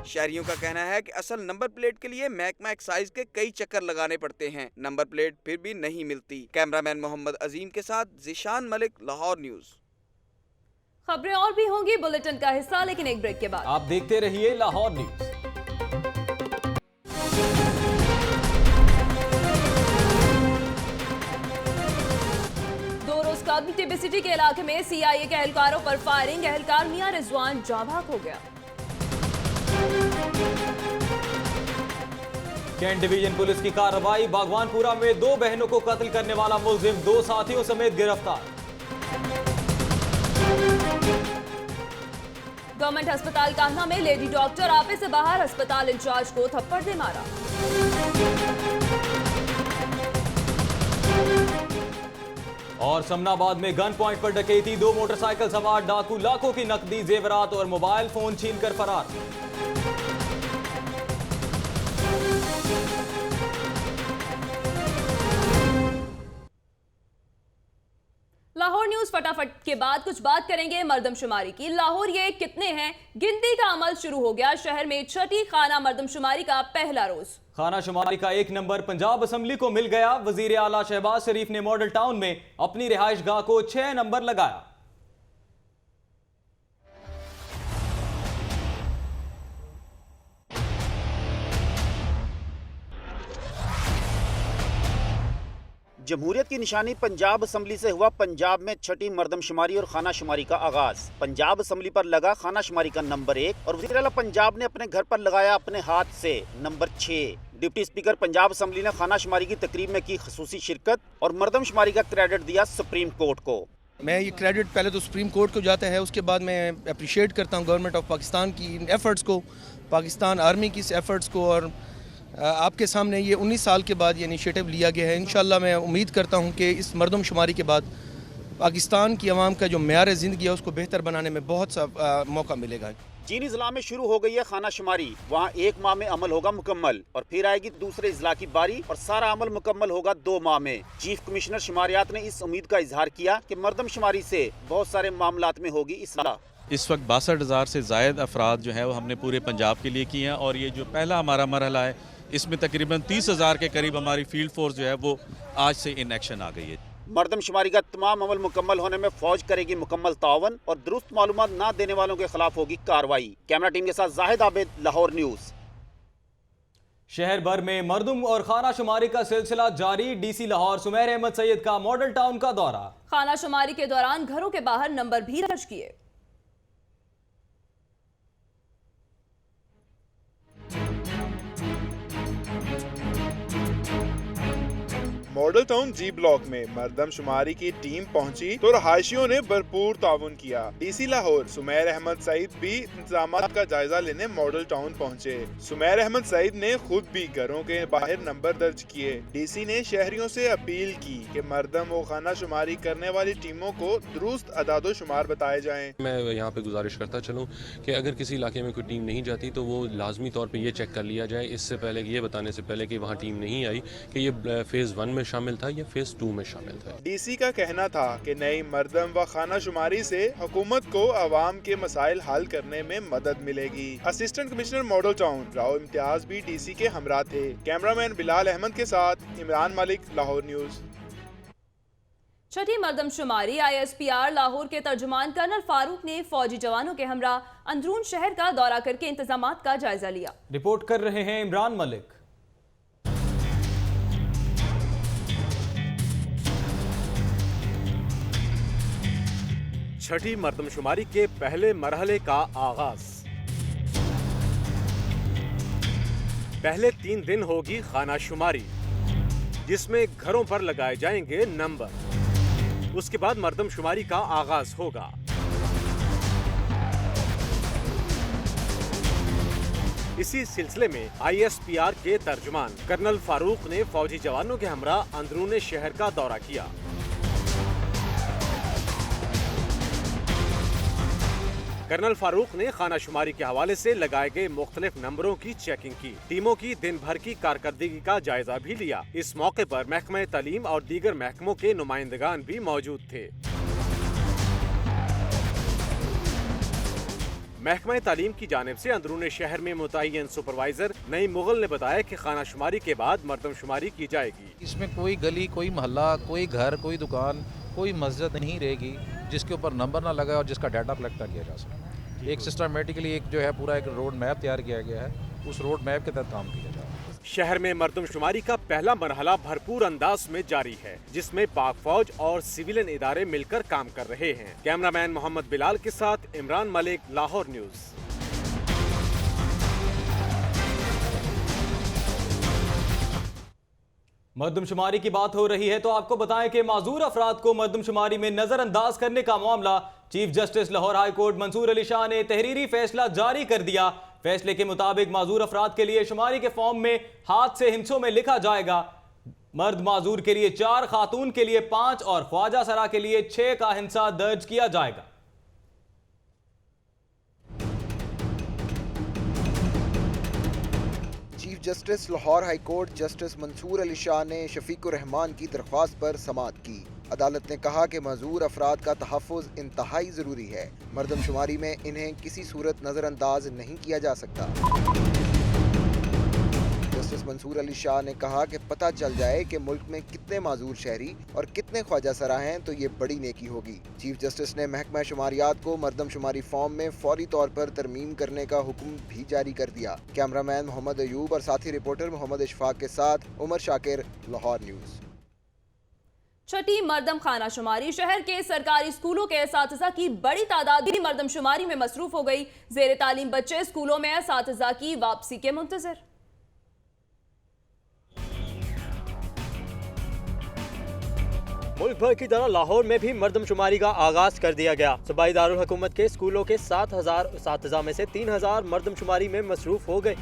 [SPEAKER 6] शहरियों का कहना है कि असल नंबर प्लेट के लिए महकमा एक्साइज के कई चक्कर लगाने पड़ते हैं, नंबर प्लेट फिर भी नहीं मिलती। कैमरामैन मोहम्मद अजीम के साथ जिशान मलिक, लाहौर न्यूज।
[SPEAKER 2] खबरें और भी होंगी बुलेटिन का हिस्सा, लेकिन एक ब्रेक के बाद।
[SPEAKER 1] आप देखते रहिए लाहौर न्यूज।
[SPEAKER 2] कबल टिब्बी सिटी के इलाके में सीआईए के एहलकारों पर फायरिंग। एहलकार मियां रिजवान जाँ भाग हो गया।
[SPEAKER 1] कैंट डिवीजन पुलिस की कार्रवाई। बागवानपुरा में 2 बहनों को कत्ल करने वाला मुलजिम 2 साथियों समेत गिरफ्तार।
[SPEAKER 2] गवर्नमेंट अस्पताल कान्हा में लेडी डॉक्टर आपे से बाहर अस्पताल इंचार्ज को थप्पड़ दे मारा।
[SPEAKER 1] और समनाबाद में गन पॉइंट पर डकैती। 2 मोटरसाइकिल सवार डाकू लाखों की नकदी, जेवरात और मोबाइल फोन छीनकर फरार।
[SPEAKER 2] लाहौर न्यूज फटाफट के बाद कुछ बात करेंगे मर्दमशुमारी की। लाहौर ये कितने हैं, गिनती का अमल शुरू हो गया। शहर में छठी खाना मर्दमशुमारी का पहला रोज।
[SPEAKER 1] खाना शुमारी का 1 नंबर पंजाब असम्बली को मिल गया। वजीर आला शहबाज शरीफ ने मॉडल टाउन में अपनी रिहाइश गाह को 6 नंबर लगाया।
[SPEAKER 14] जमहूरियत की निशानी पंजाब असम्बली से हुआ पंजाब में छठी मर्दमशुमारी और खाना शुमारी का आगाज। पंजाब असम्बली पर लगा खाना शुमारी का नंबर 1 और वज़ीर आला पंजाब ने अपने घर पर लगाया अपने हाथ से number 6। Deputy speaker Punjab assembly ने खाना शुमारी की तकरीब में की खसूसी शिरकत और मर्दमशुमारी का क्रेडिट दिया सुप्रीम कोर्ट को।
[SPEAKER 15] मैं ये क्रेडिट पहले तो सुप्रीम कोर्ट को जाता है, उसके बाद मैं अप्रिशिएट करता हूँ गवर्नमेंट ऑफ पाकिस्तान की इन एफर्ट्स को, पाकिस्तान आर्मी की इस एफर्ट्स को। और आपके सामने ये 19 साल के बाद ये इनिशिएटिव लिया गया है। इंशाल्लाह मैं उम्मीद करता हूँ कि इस मर्दमशुमारी के बाद पाकिस्तान की आवाम का जो मेयार ज़िंदगी है उसको बेहतर बनाने में बहुत सा मौका मिलेगा।
[SPEAKER 14] चीनी इजला में शुरू हो गई है खाना शुमारी। वहाँ 1 माह में अमल होगा मुकम्मल और फिर आएगी दूसरे इजला की बारी और सारा अमल मुकम्मल होगा 2 माह में। चीफ कमिश्नर शुमारियात ने इस उम्मीद का इजहार किया कि मर्दमशुमारी से बहुत सारे मामलात में होगी इस्लाह।
[SPEAKER 16] इस वक्त 62,000 से ज़ायद अफराद जो है वो हमने पूरे पंजाब के लिए किए हैं और ये जो पहला हमारा मरहला है इसमें तकरीबन 30,000 के करीब हमारी फील्ड फोर्स जो है वो आज से इन एक्शन आ गई है।
[SPEAKER 14] मरदमशुमारी का तमाम अमल मुकम्मल होने में फौज करेगी मुकम्मल तावन और दुरुस्त मालूमात ना देने वालों के खिलाफ होगी कार्रवाई। कैमरा टीम के साथ जाहिद आबिद, लाहौर न्यूज़।
[SPEAKER 1] शहर भर में मरदम और खाना शुमारी का सिलसिला जारी। डीसी लाहौर सुमेर अहमद सैयद का मॉडल टाउन का दौरा।
[SPEAKER 2] खाना शुमारी के दौरान घरों के बाहर नंबर भी दर्ज किए।
[SPEAKER 17] मॉडल टाउन जी ब्लॉक में मरदमशुमारी की टीम पहुंची तो रहायशियों ने भरपूर ताउन किया। डीसी लाहौर सुमेर अहमद सईद भी इंतजामात का जायजा लेने मॉडल टाउन पहुंचे। सुमेर अहमद सईद ने खुद भी घरों के बाहर नंबर दर्ज किए। डीसी ने शहरियों से अपील की कि मरदम व खाना शुमारी करने वाली टीमों को दुरुस्त अदादो शुमार बताए जाएं।
[SPEAKER 18] मैं यहाँ पे गुजारिश करता चलूँ कि अगर किसी इलाके में कोई टीम नहीं जाती तो वो लाजमी तौर पर ये चेक कर लिया जाए इससे पहले, ये बताने से पहले कि वहाँ टीम नहीं आई कि ये फेज़ 1 में शामिल था या फेज 2 में शामिल था।
[SPEAKER 17] डीसी का कहना था कि नई मरदम व खाना शुमारी से हुकूमत को अवाम के मसाइल हल करने में मदद मिलेगी। Assistant commissioner model town Rao Imtiaz भी डीसी के हमरा थे। कैमरामैन बिलाल अहमद के साथ इमरान मलिक, लाहौर न्यूज़।
[SPEAKER 2] छठी मरदमशुमारी ISPR लाहौर के तर्जुमान कर्नल फारूक ने फौजी जवानों के हमरा अंदरून शहर का दौरा करके इंतजामात का जायजा लिया।
[SPEAKER 1] रिपोर्ट कर रहे हैं इमरान मलिक।
[SPEAKER 7] छठी मरदमशुमारी के पहले मरहले का आगाज। पहले 3 दिन होगी खाना शुमारी जिसमें घरों पर लगाए जाएंगे नंबर। उसके बाद मरदमशुमारी का आगाज होगा। इसी सिलसिले में ISPR के तर्जुमान कर्नल फारूक ने फौजी जवानों के हमरा अंदरूने शहर का दौरा किया। कर्नल फारूक ने खाना शुमारी के हवाले से लगाए गए मुख्तलिफ नंबरों की चेकिंग की। टीमों की दिन भर की कारकर्दगी का जायजा भी लिया। इस मौके पर महकमा तालीम और दीगर महकमों के नुमाइंदगान भी मौजूद थे। महकमा तालीम की जानिब से अंदरूने शहर में मुतय्यन सुपरवाइजर नई मुगल ने बताया कि खाना शुमारी के बाद मरदमशुमारी की जाएगी।
[SPEAKER 19] इसमें कोई गली, कोई मोहल्ला, कोई घर, कोई दुकान, कोई मस्जिद नहीं रहेगी जिसके ऊपर नंबर ना लगा और जिसका डाटा कलेक्ट ना किया जा सके। एक सिस्टमेटिकली एक जो है पूरा एक रोड मैप तैयार किया गया है, उस रोड मैप के तहत काम किया जा रहा है।
[SPEAKER 7] शहर में मरदमशुमारी का पहला मरहला भरपूर अंदाज में जारी है जिसमें पाक फौज और सिविलियन इदारे मिलकर काम कर रहे हैं। कैमरामैन मोहम्मद बिलाल के साथ इमरान मलिक, लाहौर न्यूज़।
[SPEAKER 1] मरदमशुमारी की बात हो रही है तो आपको बताएं कि माजूर अफराद को मरदमशुमारी में नजरअंदाज करने का मामला chief justice Lahore high court Mansoor Ali Shah ने तहरीरी फैसला जारी कर दिया। फैसले के मुताबिक माजूर अफराद के लिए शुमारी के फॉर्म में हाथ से हिंसों में लिखा जाएगा। मर्द माजूर के लिए 4, खातून के लिए 5 और ख्वाजा सरा के लिए 6 का हिंसा दर्ज किया जाएगा।
[SPEAKER 20] Chief justice Lahore high court justice Mansoor Ali Shah ने शफीकुर रहमान की दरख्वास्त पर समाअत की। अदालत ने कहा कि मजूर अफराद का तहफ़्फ़ुज़ इंतहाई ज़रूरी है। मरदमशुमारी में इन्हें किसी सूरत नज़रअंदाज नहीं किया जा सकता। जस्टिस मंसूर अली शाह ने कहा कि पता चल जाए कि मुल्क में कितने माजूर शहरी और कितने ख्वाजा सरा हैं तो ये बड़ी नेकी होगी। चीफ जस्टिस ने महकमा शुमारियात को मरदमशुमारी फॉर्म में फौरी तौर पर तरमीम करने का हुक्म भी जारी कर दिया। कैमरामैन मोहम्मद अयूब और साथी रिपोर्टर मोहम्मद इशफाक के साथ उमर शाकिर, लाहौर न्यूज़।
[SPEAKER 2] छठी मरदम खाना शुमारी। शहर के सरकारी स्कूलों के असातिज़ा की बड़ी तादाद भी मरदमशुमारी में मसरूफ हो गई। ज़ेर तालीम बच्चे स्कूलों में असातिज़ा की वापसी के मुंतज़िर।
[SPEAKER 10] मुल्क भर की तरह लाहौर में भी मरदमशुमारी का आगाज कर दिया गया। सूबाई दारुल हुकूमत के स्कूलों के 7,000 असातिज़ा में से 3,000 मरदमशुमारी में मसरूफ हो गए।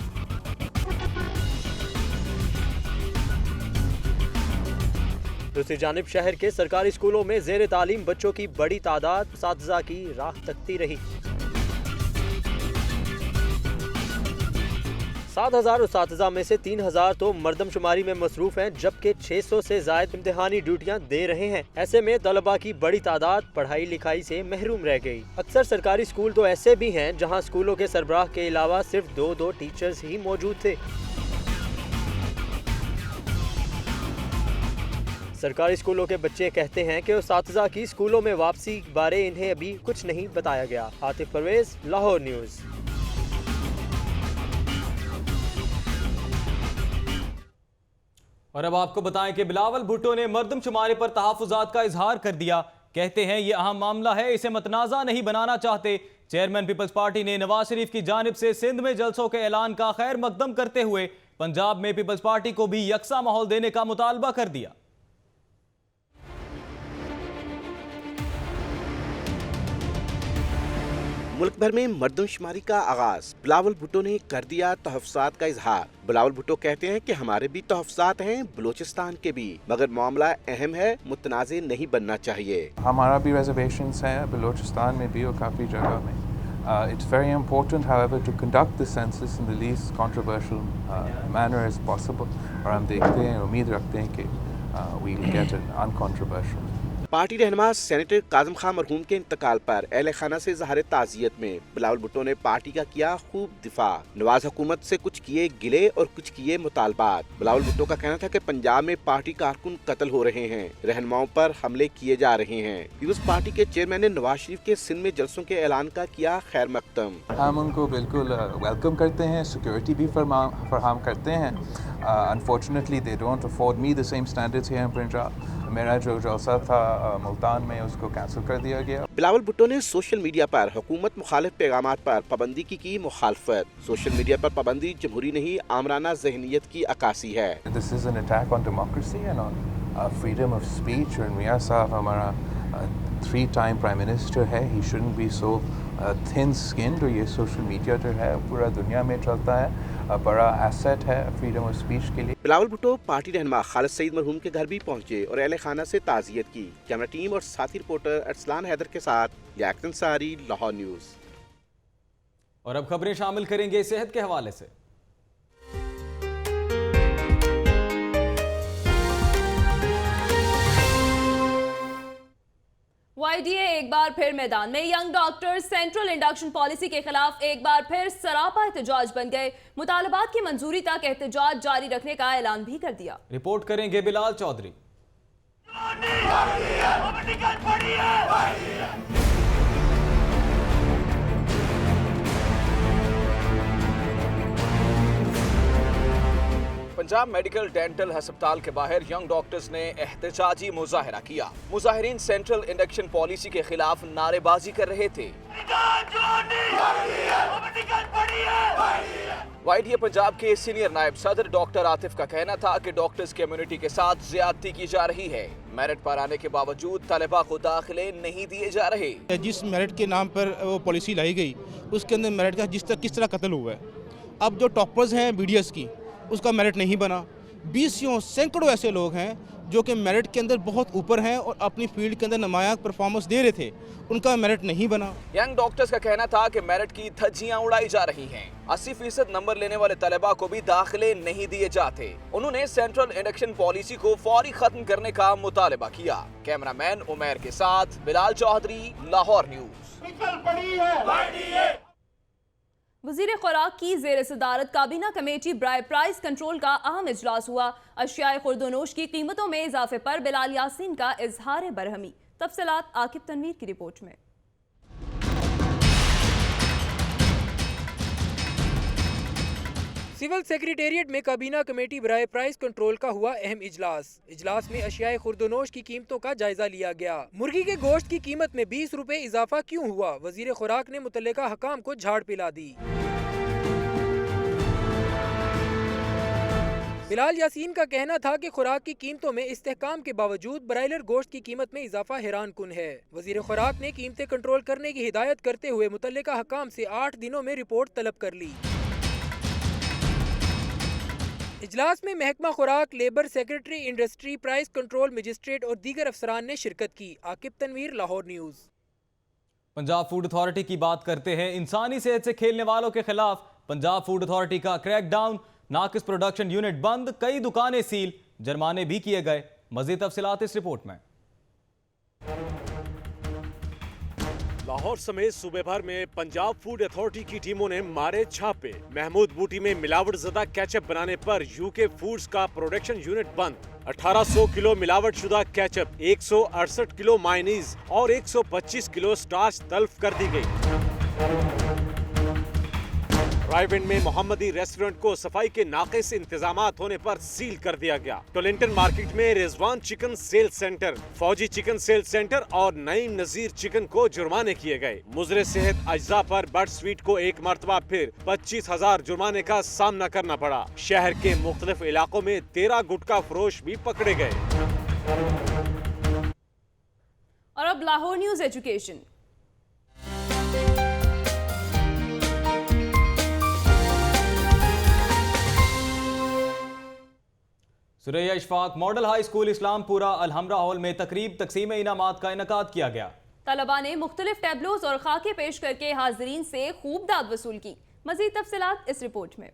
[SPEAKER 10] दूसरी जानिब शहर के सरकारी स्कूलों में ज़ेर तालीम बच्चों की बड़ी तादाद असातिज़ा की राह तकती रही। 7,000 उस्ताज़ा में से 3,000 तो मर्दमशुमारी में मसरूफ हैं, जबकि 600 से ज़ायद इम्तिहानी ड्यूटियाँ दे रहे हैं। ऐसे में तलबा की बड़ी तादाद पढ़ाई लिखाई से महरूम रह गई। अक्सर सरकारी स्कूल तो ऐसे भी हैं जहाँ स्कूलों के सरबराह के अलावा सिर्फ 2 टीचर्स ही मौजूद थे। सरकारी स्कूलों के बच्चे कहते हैं कि उस्ताज़ा की स्कूलों में वापसी बारे इन्हें अभी कुछ नहीं बताया गया। आतिफ परवेज, लाहौर न्यूज़।
[SPEAKER 1] और अब आपको बताएं कि बिलावल भुट्टो ने मर्दमशुमारी पर तहफ़्फ़ुज़ात का इजहार कर दिया। कहते हैं ये अहम मामला है, इसे मतनाज़ा नहीं बनाना चाहते। चेयरमैन पीपल्स पार्टी ने नवाज शरीफ की जानिब से सिंध में जलसों के ऐलान का खैर मकदम करते हुए पंजाब में पीपल्स पार्टी को भी यकसा माहौल देने का मुतालबा कर दिया।
[SPEAKER 21] मुल्क भर में मर्दमशुमारी का आगाज, बिलावल भुट्टो ने कर दिया तहफ़्फ़ुज़ात का इजहार। बिलावल भुट्टो कहते हैं कि हमारे भी तहफ़्फ़ुज़ात हैं, बलूचिस्तान के भी, मगर मामला अहम है, मुतनाज़े नहीं बनना चाहिए।
[SPEAKER 22] हमारा भी रिजर्वेशंस हैं बलूचिस्तान में भी और काफ़ी जगह में। It's very important, however, to conduct the census in the least controversial manner as possible. और हम देखते हैं, उम्मीद रखते हैं कि we'll get an uncontroversial.
[SPEAKER 21] Party रहनुमा सेनेटर काज़म खान मरहूम के इंतकाल पर अहले खाना से ज़ाहिर ताज़ियत में बिलावल भुट्टो ने पार्टी का किया खूब दिफा। नवाज हुकूमत से कुछ किए गिले और कुछ किए मुतालबात। बिलावल भुट्टो का कहना था कि पंजाब में पार्टी कारकुन कत्ल हो रहे हैं, रहनुमाओं पर हमले किए जा रहे हैं। पीपल्स पार्टी के चेयरमैन ने नवाज शरीफ के सिंध में जलसों के ऐलान का किया खैर मकदम।
[SPEAKER 22] हम उनको बिल्कुल वेलकम करते हैं, सिक्योरिटी भी फराहम करते हैं। Unfortunately they don't afford me the same standards here in Punjab. मेरा जो जलसा था मुल्तान में उसको कैंसिल कर दिया गया।
[SPEAKER 21] बिलावल भुट्टो ने सोशल मीडिया पर हुकूमत मुखालिफ पैगामात पर पाबंदी की मुखालफत। सोशल मीडिया पर पाबंदी जमहूरी नहीं आमराना ज़हनियत की अक्कासी है।
[SPEAKER 22] This is an attack on democracy and on freedom of speech। और मियां साहब हमारा 3-time प्राइम मिनिस्टर है, he shouldn't be so thin skinned। और ये सोशल मीडिया जो है पूरा दुनिया में चलता है, बड़ा एसेट है फ्रीडम ऑफ स्पीच के लिए।
[SPEAKER 21] बिलावल भुट्टो पार्टी रहनुमा खालिद सईद मरहूम के घर भी पहुंचे और अहले खाना से ताज़ियत की। कैमरा टीम और साथी रिपोर्टर अरसलान हैदर के साथ याकत अंसारी, लाहौर न्यूज़।
[SPEAKER 1] और अब खबरें शामिल करेंगे सेहत के हवाले से।
[SPEAKER 2] YDA एक बार फिर मैदान में। Young doctors central induction policy के खिलाफ एक बार फिर सरापा एहतजाज बन गए। मुतालबात की मंजूरी तक एहतजाज जारी रखने का ऐलान भी कर दिया।
[SPEAKER 1] रिपोर्ट करेंगे बिलाल चौधरी।
[SPEAKER 11] पंजाब मेडिकल डेंटल अस्पताल के बाहर यंग डॉक्टर्स ने एहतजाजी मुजाहरा किया। मुजाहिरीन सेंट्रल इंडक्शन पॉलिसी के खिलाफ नारेबाजी कर रहे थे। YDA पंजाब के सीनियर नायब सदर डॉक्टर आतिफ का कहना था कि डॉक्टर्स कम्युनिटी के साथ ज्यादती की जा रही है। मेरिट पर आने के बावजूद तलबा को दाखिले नहीं दिए जा रहे।
[SPEAKER 23] जिस मेरिट के नाम पर वो पॉलिसी लाई गई उसके अंदर मेरिट का किस तरह कत्ल हुआ है। अब जो टॉपर्स हैं BDS की, उसका मेरिट नहीं बना। 20 सैकड़ों ऐसे लोग हैं जो कि मेरिट के अंदर बहुत ऊपर हैं और अपनी फील्ड के अंदर नुमायां परफॉर्मेंस दे रहे थे, उनका मेरिट नहीं बना।
[SPEAKER 11] यंग डॉक्टर्स का कहना था कि मेरिट की धज्जियां उड़ाई जा रही हैं। 80% नंबर लेने वाले तलबा को भी दाखिले नहीं दिए जाते। उन्होंने सेंट्रल इंडक्शन पॉलिसी को फौरी खत्म करने का मुतालबा किया। कैमरामैन उमैर के साथ बिलाल चौधरी, लाहौर न्यूज़।
[SPEAKER 2] वज़ीर खुराक की ज़ेर सदारत काबीना कमेटी बराए प्राइस कंट्रोल का अहम इजलास हुआ। अशियाए खुर्दोनोश की कीमतों में इजाफे पर बिलाल यासीन का इजहार बरहमी। तफसीलात आकिब तनवीर की रिपोर्ट में।
[SPEAKER 8] सिविल सेक्रेटेरिएट में काबीना कमेटी बराए प्राइस कंट्रोल का हुआ अहम इजलास में अशियाए खुर्दोनोश की कीमतों का जायजा लिया गया। मुर्गी के गोश्त की कीमत में 20 रुपए इजाफा क्यों हुआ, वजीर खुराक ने मुतल्लिका हकाम को झाड़ पिला दी। बिलाल यासीन का कहना था कि खुराक की कीमतों में इस्तेहकाम के बावजूद ब्रायलर गोश्त की कीमत में इजाफा हैरान कुन है। वजीर खुराक ने कीमतें कंट्रोल करने की हिदायत करते हुए मुतल्लिका हकाम से 8 दिनों में रिपोर्ट तलब कर ली। इजलास में महकमा खुराक, labour, secretary industry, price control, magistrate और दीगर अफसरान ने शिरकत की। Aqib Tanveer, Lahore news.
[SPEAKER 1] Punjab food authority की बात करते हैं। इंसानी सेहत से खेलने वालों के खिलाफ पंजाब फूड अथॉरिटी का क्रैकडाउन, नाकिस प्रोडक्शन यूनिट बंद, कई दुकानें सील, जुर्माने भी किए गए। मजीद तफसीलात इस रिपोर्ट में।
[SPEAKER 7] लाहौर समेत सूबे भर में पंजाब फूड अथॉरिटी की टीमों ने मारे छापे। महमूद बूटी में मिलावट ज़दा केचप बनाने पर यूके फूड्स का प्रोडक्शन यूनिट बंद। 1800 किलो मिलावट शुदा केचप, 168 किलो मायनीज और 125 किलो स्टार्च तल्फ कर दी गई। रायविंड में मोहम्मदी रेस्टोरेंट को सफाई के नाकिस इंतजामात होने पर सील कर दिया गया। टोलिंटन मार्केट में रिजवान चिकन सेल सेंटर, फौजी चिकन सेल सेंटर और नईम नजीर चिकन को जुर्माने किए गए। मुजरे सेहत अज्जा पर बर्ड स्वीट को एक मरतबा फिर 25,000 जुर्माने का सामना करना पड़ा। शहर के मुख्तलिफ इलाकों में 13 गुटखा फरोश भी पकड़े गए।
[SPEAKER 2] और अब Lahore news education.
[SPEAKER 1] Suraiya Ishfaq model high school Islampura Alhamra hall में तकरीब तकसीम इनामात का इनकाद किया गया।
[SPEAKER 2] तलबा ने मुख्तलिफ टैबलोज और खाके पेश करके हाजरीन से खूब दाद वसूल की। मजीद तफसीलात इस रिपोर्ट में।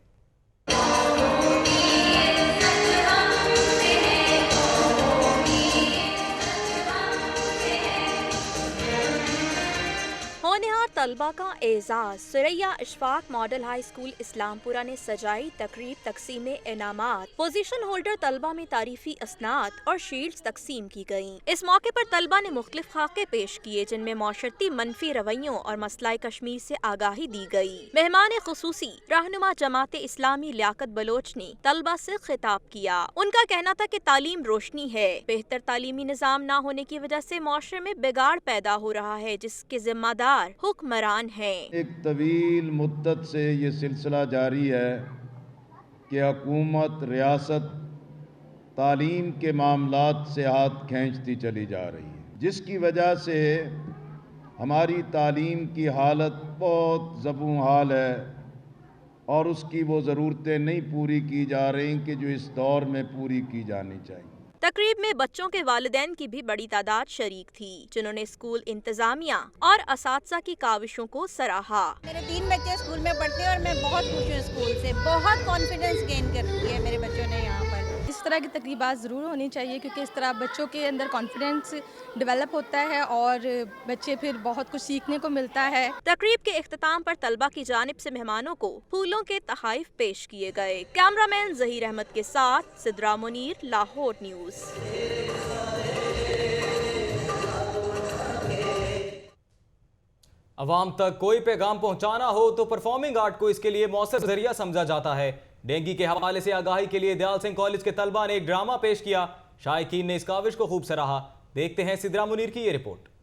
[SPEAKER 3] होनहार तलबा का एजाज Suraiya Ishfaq model high school Islampura ने सजाई तकरीब तकसीम इनामात। पोजीशन होल्डर तलबा में तारीफी असनाद और शील्ड्स तकसीम की गयी। इस मौके पर तलबा ने मुख्तलिफ खाके पेश किए जिनमें मौशरती मनफी रवैयों और मसलाए कश्मीर से आगाही दी गई। मेहमान खुसूसी रहनुमा जमात इस्लामी लियाकत बलोच ने तलबा से खिताब किया। उनका कहना था कि तालीम रोशनी है, बेहतर तालीमी निज़ाम न होने की वजह से माशरे में बिगाड़ पैदा हो रहा है जिसके जिम्मेदार हुक्मरान है।
[SPEAKER 4] एक तवील मुद्दत से ये सिलसिला जारी है कि हुकूमत रियासत तालीम के मामलात से हाथ खींचती चली जा रही है, जिसकी वजह से हमारी तालीम की हालत बहुत ज़बूं हाल है और उसकी वो ज़रूरतें नहीं पूरी की जा रही कि जो इस दौर में पूरी की जानी चाहिए।
[SPEAKER 3] तकरीब में बच्चों के वालिदैन की भी बड़ी तादाद शरीक थी जिन्होंने स्कूल इंतजामिया और असातिज़ा की काविशों को सराहा।
[SPEAKER 5] मेरे 3 बच्चे स्कूल में पढ़ते हैं और मैं बहुत खुश हूँ स्कूल से। बहुत कॉन्फिडेंस गेन कर लिया है मेरे बच्चों ने यहाँ पर।
[SPEAKER 24] इस तरह की तकरीबात ज़रूर होनी चाहिए क्योंकि इस तरह बच्चों के अंदर कॉन्फिडेंस डेवलप होता है और बच्चे फिर बहुत कुछ सीखने को मिलता है।
[SPEAKER 3] तकरीब के इख्तिताम पर तलबा की जानिब से मेहमानों को फूलों के तहाइफ पेश किए गए। कैमरामैन जहीर अहमद के साथ सिद्रा मुनीर, लाहौर न्यूज़।
[SPEAKER 1] अवाम तक कोई पैगाम पहुंचाना हो तो परफॉर्मिंग आर्ट को इसके लिए मौसर जरिया समझा जाता है। डेंगू के हवाले से आगाही के लिए दयाल सिंह कॉलेज के तलबा ने एक ड्रामा पेश किया। शायकीन ने इस काविश को खूब सराहा। देखते हैं सिद्रा मुनीर की ये रिपोर्ट।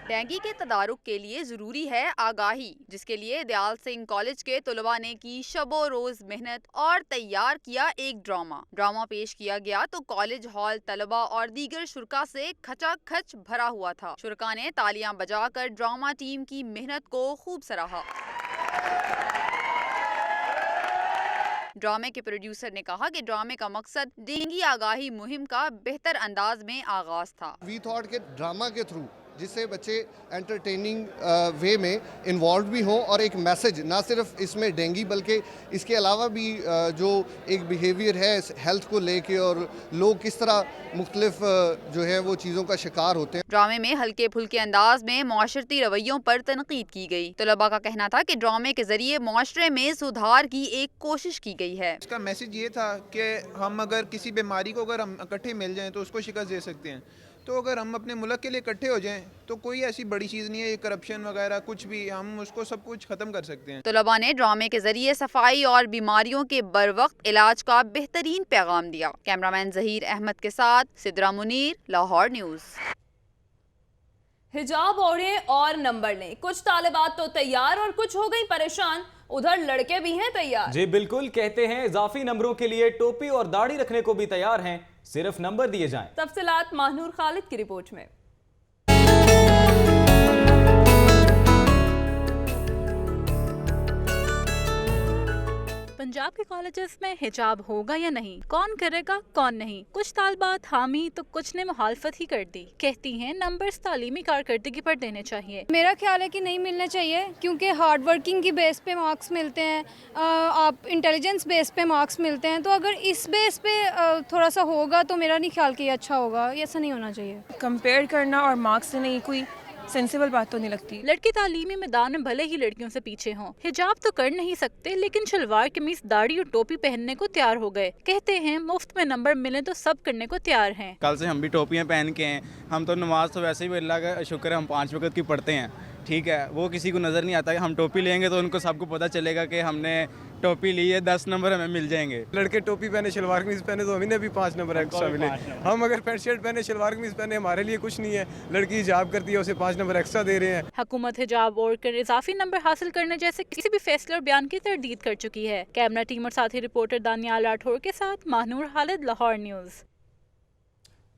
[SPEAKER 25] डेंगू के तदारुक के लिए जरूरी है आगाही, जिसके लिए दयाल सिंह कॉलेज के तलबा ने की शबो रोज मेहनत और तैयार किया एक ड्रामा पेश किया गया तो कॉलेज हॉल तलबा और दीगर शुरा से खचाखच भरा हुआ था। शुरा ने तालियां बजाकर ड्रामा टीम की मेहनत को खूब सराहा। ड्रामे के प्रोड्यूसर ने कहा कि ड्रामे का मकसद डेंगू आगाही मुहिम का बेहतर अंदाज में आगाज था।
[SPEAKER 26] वी थॉट के ड्रामा के थ्रू जिससे बच्चे एंटरटेनिंग वे में इन्वॉल्व भी हों और एक मैसेज ना सिर्फ इसमें डेंगू बल्कि इसके अलावा भी जो एक बिहेवियर है हेल्थ को लेके और लोग किस तरह मुख्तलिफ जो है वो चीज़ों का शिकार होते हैं।
[SPEAKER 25] ड्रामे में हल्के फुल्के अंदाज में माशरती रवैयों पर तनकीद की गई। तलबा का कहना था कि ड्रामे के जरिए माशरे में सुधार की एक कोशिश की गई है।
[SPEAKER 27] इसका मैसेज ये था कि हम अगर किसी बीमारी को अगर हम इकट्ठे मिल जाएं तो उसको शिकस्त दे सकते हैं, तो अगर हम अपने मुल्क के लिए इकट्ठे हो जाएं तो कोई ऐसी बड़ी चीज़ नहीं है, ये करप्शन वगैरह कुछ भी, हम उसको सब कुछ ख़त्म कर सकते हैं।
[SPEAKER 25] तलबा ने ड्रामे के जरिए सफाई और बीमारियों के बरवक्त इलाज का बेहतरीन पैगाम दिया। कैमरामैन जहीर अहमद के साथ सिद्रा मुनीर, लाहौर न्यूज़।
[SPEAKER 2] हिजाब ओढ़े और नंबर लें, कुछ तालिबात तो तैयार और कुछ हो गई परेशान। उधर लड़के भी हैं तैयार।
[SPEAKER 1] जी बिल्कुल, कहते हैं इजाफी नंबरों के लिए टोपी और दाढ़ी रखने को भी तैयार हैं, सिर्फ नंबर दिए जाएं।
[SPEAKER 2] तफसीलात माहनूर खालिद की रिपोर्ट में।
[SPEAKER 6] पंजाब के कॉलेजेस में हिजाब होगा या नहीं, कौन करेगा कौन नहीं। कुछ तालबात हामी तो कुछ ने मुखालफत ही कर दी। कहती हैं नंबर्स तालीमी कारकर्दगी पर देने चाहिए।
[SPEAKER 9] मेरा ख्याल है कि नहीं मिलने चाहिए, क्योंकि हार्ड वर्किंग की बेस पे मार्क्स मिलते हैं, आप इंटेलिजेंस बेस पे मार्क्स मिलते हैं। तो अगर इस बेस पे थोड़ा सा होगा तो मेरा नहीं ख्याल कि ये अच्छा होगा, ये ऐसा नहीं होना चाहिए।
[SPEAKER 12] कंपेयर करना और मार्क्स से नहीं कोई सेंसिबल बात तो नहीं लगती।
[SPEAKER 6] लड़के तालीमी मैदान में भले ही लड़कियों से पीछे हों, हिजाब तो कर नहीं सकते, लेकिन शलवार कमीज दाढ़ी और टोपी पहनने को तैयार हो गए। कहते हैं मुफ्त में नंबर मिले तो सब करने को तैयार हैं।
[SPEAKER 13] कल से हम भी टोपियां पहन के हैं। हम तो नमाज तो वैसे भी अल्लाह का शुक्र है हम 5 वक्त की पढ़ते हैं, ठीक है। वो किसी को नज़र नहीं आता कि हम टोपी लेंगे तो उनको सबको पता चलेगा कि हमने टोपी ली है, 10 नंबर हमें मिल जाएंगे।
[SPEAKER 14] लड़के टोपी पहने शलवार कमीज पहने तो हमें भी 5 नंबर एक्स्ट्रा मिले। हम अगर पैंट शर्ट पहने शलवार कमीज पहने हमारे लिए कुछ नहीं है। लड़की हिजाब करती है उसे 5 नंबर एक्स्ट्रा दे रहे हैं।
[SPEAKER 6] हुकूमत हिजाब और कर इजाफी नंबर हासिल करने जैसे किसी भी फैसले और बयान की तरदीद कर चुकी है। कैमरा टीम और साथी रिपोर्टर दानियाल राठौर के साथ माहनूर खालिद, लाहौर न्यूज़।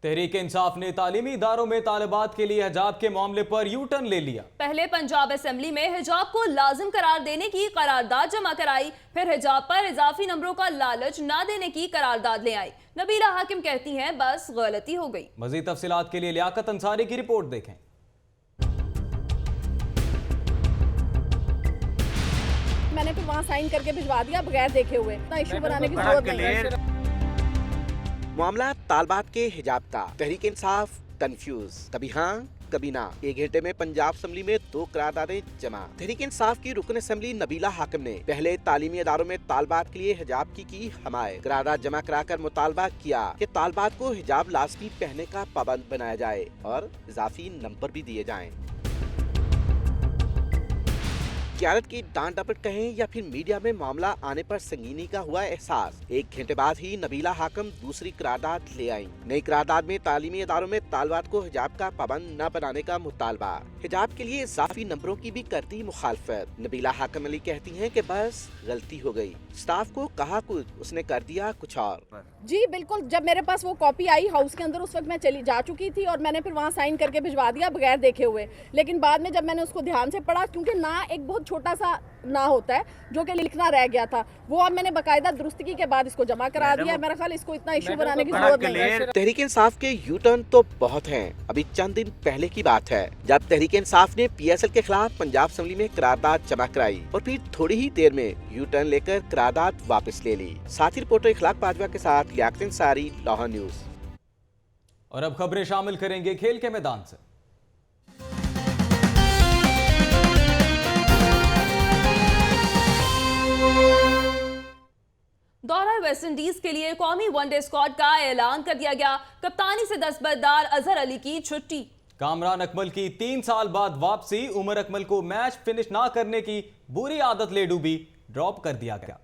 [SPEAKER 1] तहरीक इंसाफ ने तालीमी इदारों में तालिबात के लिए हिजाब के मामले पर यू टर्न ले लिया।
[SPEAKER 2] पहले पंजाब असेंबली में हिजाब को लाजिम करार देने की करारदाद जमा कराई, फिर हिजाब पर इजाफी नंबरों का लालच ना देने की करारदाद ले आई। नबीला हाकिम कहती हैं बस गलती हो गई।
[SPEAKER 1] मजीद तफसीलात के लिए लियाकत अंसारी की रिपोर्ट देखें।
[SPEAKER 15] मैंने फिर वहाँ साइन करके भिजवा दिया बगैर देखे हुए, ना इशू बनाने की जरूरत नहीं है।
[SPEAKER 21] मामला तालबात के हिजाब का। तहरीक इंसाफ कंफ्यूज, कभी हाँ कभी ना। 1 घंटे में पंजाब असेंबली में 2 करारदादें जमा। तहरीक इंसाफ की रुकन असेंबली नबीला हाकिम ने पहले तालीमी इदारों में तालबात के लिए हिजाब की हमायत। करारदाद जमा कराकर मुतालबा किया कि तालबात को हिजाब लाजमी पहनने का पाबंद बनाया जाए और इजाफी नंबर भी दिए जाएं। क़यादत की डांट डपट कहें या फिर मीडिया में मामला आने पर संगीनी का हुआ एहसास। 1 घंटे बाद ही नबीला हाकिम दूसरी करारदाद ले आई। नई करारदाद में तालीमी इदारों में तालबात को हिजाब का पाबंद न बनाने का मुतालबा। हिजाब के लिए इजाफी नंबरों की भी करती मुखालफत। नबीला हाकिम अली कहती हैं कि बस गलती हो गई, स्टाफ को कहा कुछ, उसने कर दिया कुछ और।
[SPEAKER 15] जी बिल्कुल, जब मेरे पास वो कॉपी आई हाउस के अंदर उस वक्त मैं चली जा चुकी थी और मैंने फिर वहाँ साइन करके भिजवा दिया बगैर देखे हुए। लेकिन बाद में जब मैंने उसको ध्यान से पढ़ा, क्योंकि ना एक बहुत छोटा सा ना होता है जो कि लिखना रह गया था, वो अब मैंने बाकायदा दुरुस्तगी के बाद इसको जमा करा दिया। मेरा ख्याल इसको इतना इशू बनाने की जरूरत नहीं है।
[SPEAKER 21] तहरीक इंसाफ के यू टर्न तो बहुत हैं। अभी चंद दिन पहले की बात है जब तहरीक इंसाफ ने PSL के खिलाफ पंजाब असेंबली में करारदाद जमा कराई और फिर थोड़ी ही देर में यू टर्न लेकर करारदाद वापस ले ली। साथी रिपोर्टर इखलाक बाजवा के साथ लियाकत अंसारी, लाहौर न्यूज़।
[SPEAKER 1] और अब खबरें शामिल करेंगे खेल के मैदान से।
[SPEAKER 2] दौरा वेस्ट इंडीज के लिए कौमी वनडे स्क्वाड का ऐलान कर दिया गया। कप्तानी से दस्तबरदार अजहर अली की छुट्टी।
[SPEAKER 1] कामरान अकमल की 3 साल बाद वापसी। उमर अकमल को मैच फिनिश ना करने की बुरी आदत ले डूबी, ड्रॉप कर दिया गया।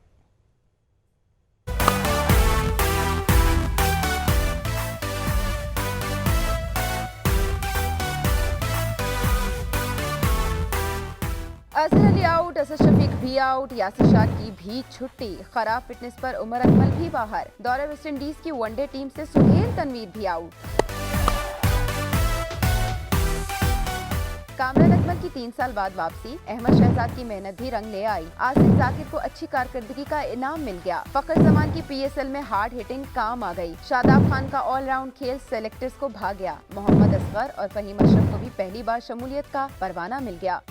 [SPEAKER 16] अजहर अली आउट, असद शफीक भी आउट, यासिर शाह की भी छुट्टी। खराब फिटनेस पर उमर अकमल भी बाहर। दौरे वेस्ट इंडीज की वनडे टीम से सुहेल तनवीर भी आउट। कामरान अकमल की 3 साल बाद वापसी। अहमद शहजाद की मेहनत भी रंग ले आई। आसिफ जाकिर को अच्छी कारकर्दगी का इनाम मिल गया। फखर जमान की PSL में हार्ड हिटिंग काम आ गई। शादाब खान का ऑलराउंड खेल सेलेक्टर्स को भा गया। मोहम्मद असगर और फहीम अशरफ को भी पहली बार शमूलियत का परवाना मिल गया।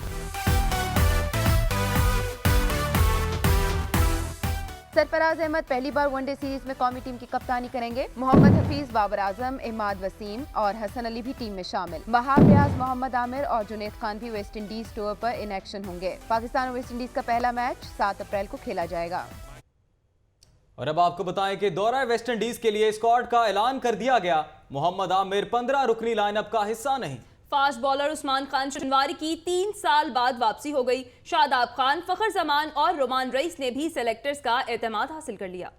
[SPEAKER 16] सरफराज अहमद पहली बार वनडे सीरीज में कौमी टीम की कप्तानी करेंगे। मोहम्मद हफीज, बाबर आजम, इमाद वसीम और हसन अली भी टीम में शामिल। वहाब रियाज, मोहम्मद आमिर और जुनैद खान भी वेस्ट इंडीज टूर पर इन एक्शन होंगे। पाकिस्तान और वेस्ट इंडीज का पहला मैच 7 अप्रैल को खेला जाएगा।
[SPEAKER 1] और अब आपको बताएं कि दौरा वेस्ट इंडीज के लिए स्क्वाड का ऐलान कर दिया गया। मोहम्मद आमिर 15 रुकनी लाइनअप का हिस्सा नहीं।
[SPEAKER 2] फास्ट बॉलर उस्मान खान शनवारी की 3 साल बाद वापसी हो गई। शादाब खान, फखर जमान और रोमान रईस ने भी सेलेक्टर्स का एतमाद हासिल कर लिया।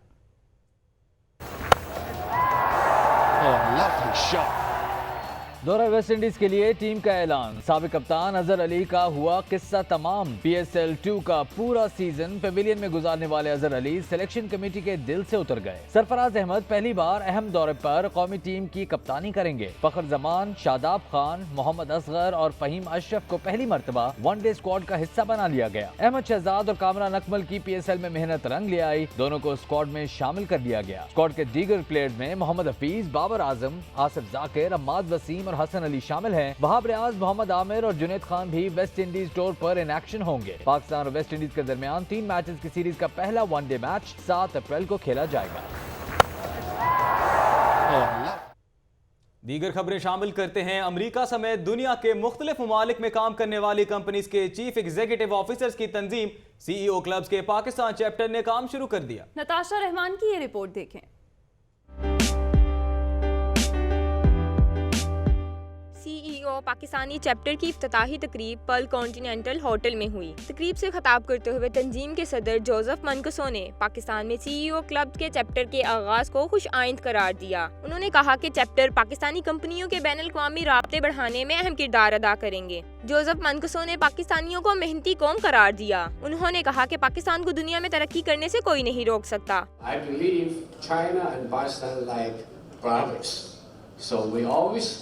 [SPEAKER 10] दौरा वेस्ट इंडीज के लिए टीम का ऐलान। साबिक कप्तान अजहर अली का हुआ किस्सा तमाम। PSL 2 का पूरा सीजन पेविलियन में गुजारने वाले अजहर अली सिलेक्शन कमेटी के दिल से उतर गए। सरफराज अहमद पहली बार अहम दौरे पर कौमी टीम की कप्तानी करेंगे। फखर जमान, शादाब खान, मोहम्मद असगर और फहीम अशरफ को पहली मर्तबा वनडे स्क्वाड का हिस्सा बना लिया गया। अहमद शहजाद और कामरान अकमल की PSL में मेहनत रंग ले आई। दोनों को स्क्वाड में शामिल कर लिया गया। स्क्वाड के दीगर प्लेयर्स में मोहम्मद हफीज, बाबर आजम, आसिफ जाकिर, अम्माद वसीम और हसन अली शामिल हैं। वहाब रियाज, मोहम्मद आमिर और जुनैद खान भी वेस्ट इंडीज टूर पर इन एक्शन होंगे। पाकिस्तान और वेस्ट इंडीज के दरमियान 3 मैचेस की सीरीज का पहला वनडे मैच 7 अप्रैल को खेला जाएगा।
[SPEAKER 1] दीगर खबरें शामिल करते हैं। अमेरिका समेत दुनिया के मुख्तलिफ ममालिक में काम करने वाली कंपनीज के चीफ एग्जीक्यूटिव ऑफिसर्स की तंजीम CEO क्लब्स के पाकिस्तान चैप्टर ने काम शुरू कर दिया।
[SPEAKER 2] नताशा रहमान की ये रिपोर्ट देखें।
[SPEAKER 17] CEO पाकिस्तानी चैप्टर की इफ्तिताही तकरीब पर्ल कॉन्टिनेंटल होटल में हुई। तकरीब से खिताब करते हुए तंजीम के सदर जोसेफ मनकसो ने पाकिस्तान में CEO क्लब के चैप्टर के आगाज को खुश आइंद करार दिया। उन्होंने कहा कि चैप्टर पाकिस्तानी कंपनियों के बैनुल-अक़वामी राब्ते बढ़ाने में अहम किरदार अदा करेंगे। जोसेफ मनकसो ने पाकिस्तानियों को मेहनती कौम करार दिया। उन्होंने कहा कि पाकिस्तान को दुनिया में तरक्की करने से कोई नहीं रोक सकता।
[SPEAKER 18] I believe China and Pakistan like brothers, so we always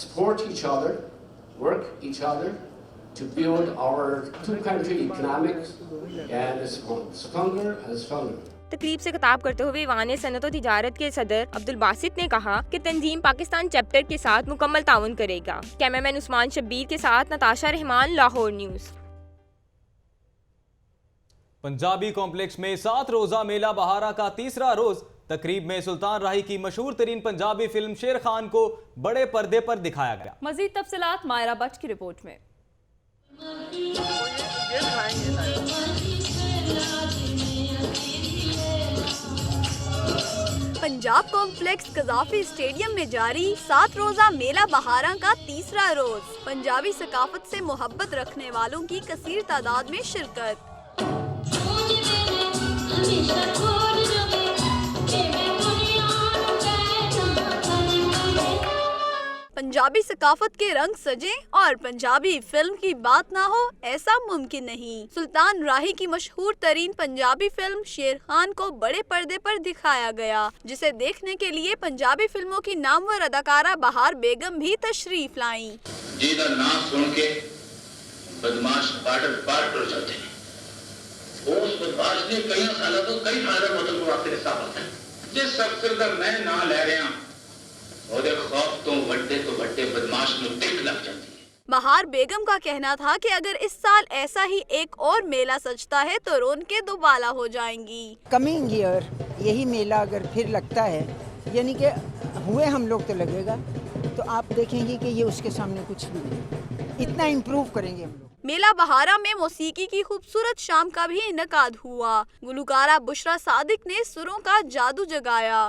[SPEAKER 18] support each other, work each other to build our two-country economics and stronger and stronger.
[SPEAKER 17] तकरीब से खिताब करते हुए ईवान सनत और तिजारत के सदर अब्दुल बासित ने कहा कि तंजीम पाकिस्तान चैप्टर के साथ मुकम्मल ताउन करेगा। कैमरामैन उस्मान शब्बीर के साथ नताशा रहमान, लाहौर न्यूज़।
[SPEAKER 1] पंजाबी कॉम्प्लेक्स में 7 रोजा मेला बहारा का तीसरा रोज तकरीब में सुल्तान राही की मशहूर तरीन पंजाबी फिल्म शेर खान को बड़े पर्दे पर दिखाया गया।
[SPEAKER 2] मजीद तफसीलात मायरा बट की रिपोर्ट में।
[SPEAKER 19] पंजाब कॉम्प्लेक्स कजाफी स्टेडियम में जारी 7 रोजा मेला बहारा का तीसरा रोज। पंजाबी सकाफत से मोहब्बत रखने वालों की कसीर तादाद में शिरकत। पंजाबी सकाफत के रंग सजे और पंजाबी फिल्म की बात ना हो, ऐसा मुमकिन नहीं। सुल्तान राही की मशहूर तरीन पंजाबी फिल्म शेर खान को बड़े पर्दे पर दिखाया गया, जिसे देखने के लिए पंजाबी फिल्मों की नामवर अदाकारा बहार बेगम भी तशरीफ लाई।
[SPEAKER 20] जिसका नाम सुन के बदमाश बार्डर पार कर जाते हैं। उस बदमाश ने कई सालों तो कई थाने मतलब को आपके साथ है। जिस अफसर का मैं ना ले रहा ਉਹਦੇ खौफ तो ਵੱਡੇ बदमाश ਨੂੰ ਤਿੱਖ लग जाती है।
[SPEAKER 19] बहार बेगम का कहना था कि अगर इस साल ऐसा ही एक और मेला सजता है तो रौनकें दोबाला हो जाएंगी।
[SPEAKER 22] कमिंग ईयर यही मेला अगर फिर लगता है, यानी कि हुए हम लोग तो लगेगा, तो आप देखेंगे कि ये उसके सामने कुछ नहीं, इतना इम्प्रूव करेंगे हम लोग।
[SPEAKER 19] मेला बहारा में मौसीकी की खूबसूरत शाम का भी इनकाद हुआ। गुलकारा बुशरा सादिक ने सुरों का जादू जगाया।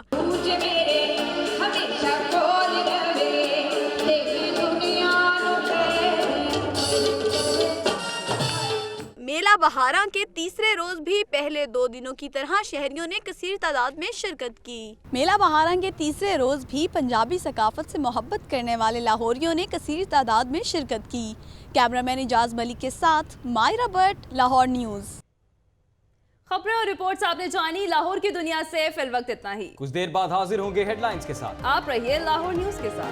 [SPEAKER 19] मेला बहारा के तीसरे रोज भी पहले 2 दिनों की तरह शहरियों ने कसीर तादाद में शिरकत की। मेला बहारा के तीसरे रोज भी पंजाबी सकाफत से मोहब्बत करने वाले लाहौरियों ने कसीर तादाद में शिरकत की। कैमरामैन इजाज मलिक के साथ मायरा बट, लाहौर न्यूज़।
[SPEAKER 2] खबरें और रिपोर्ट्स आपने जानी। लाहौर की दुनिया से फिलवक्त इतना ही।
[SPEAKER 1] कुछ देर बाद हाजिर होंगे हेडलाइंस के साथ।
[SPEAKER 2] आप रहिए लाहौर न्यूज़ के साथ।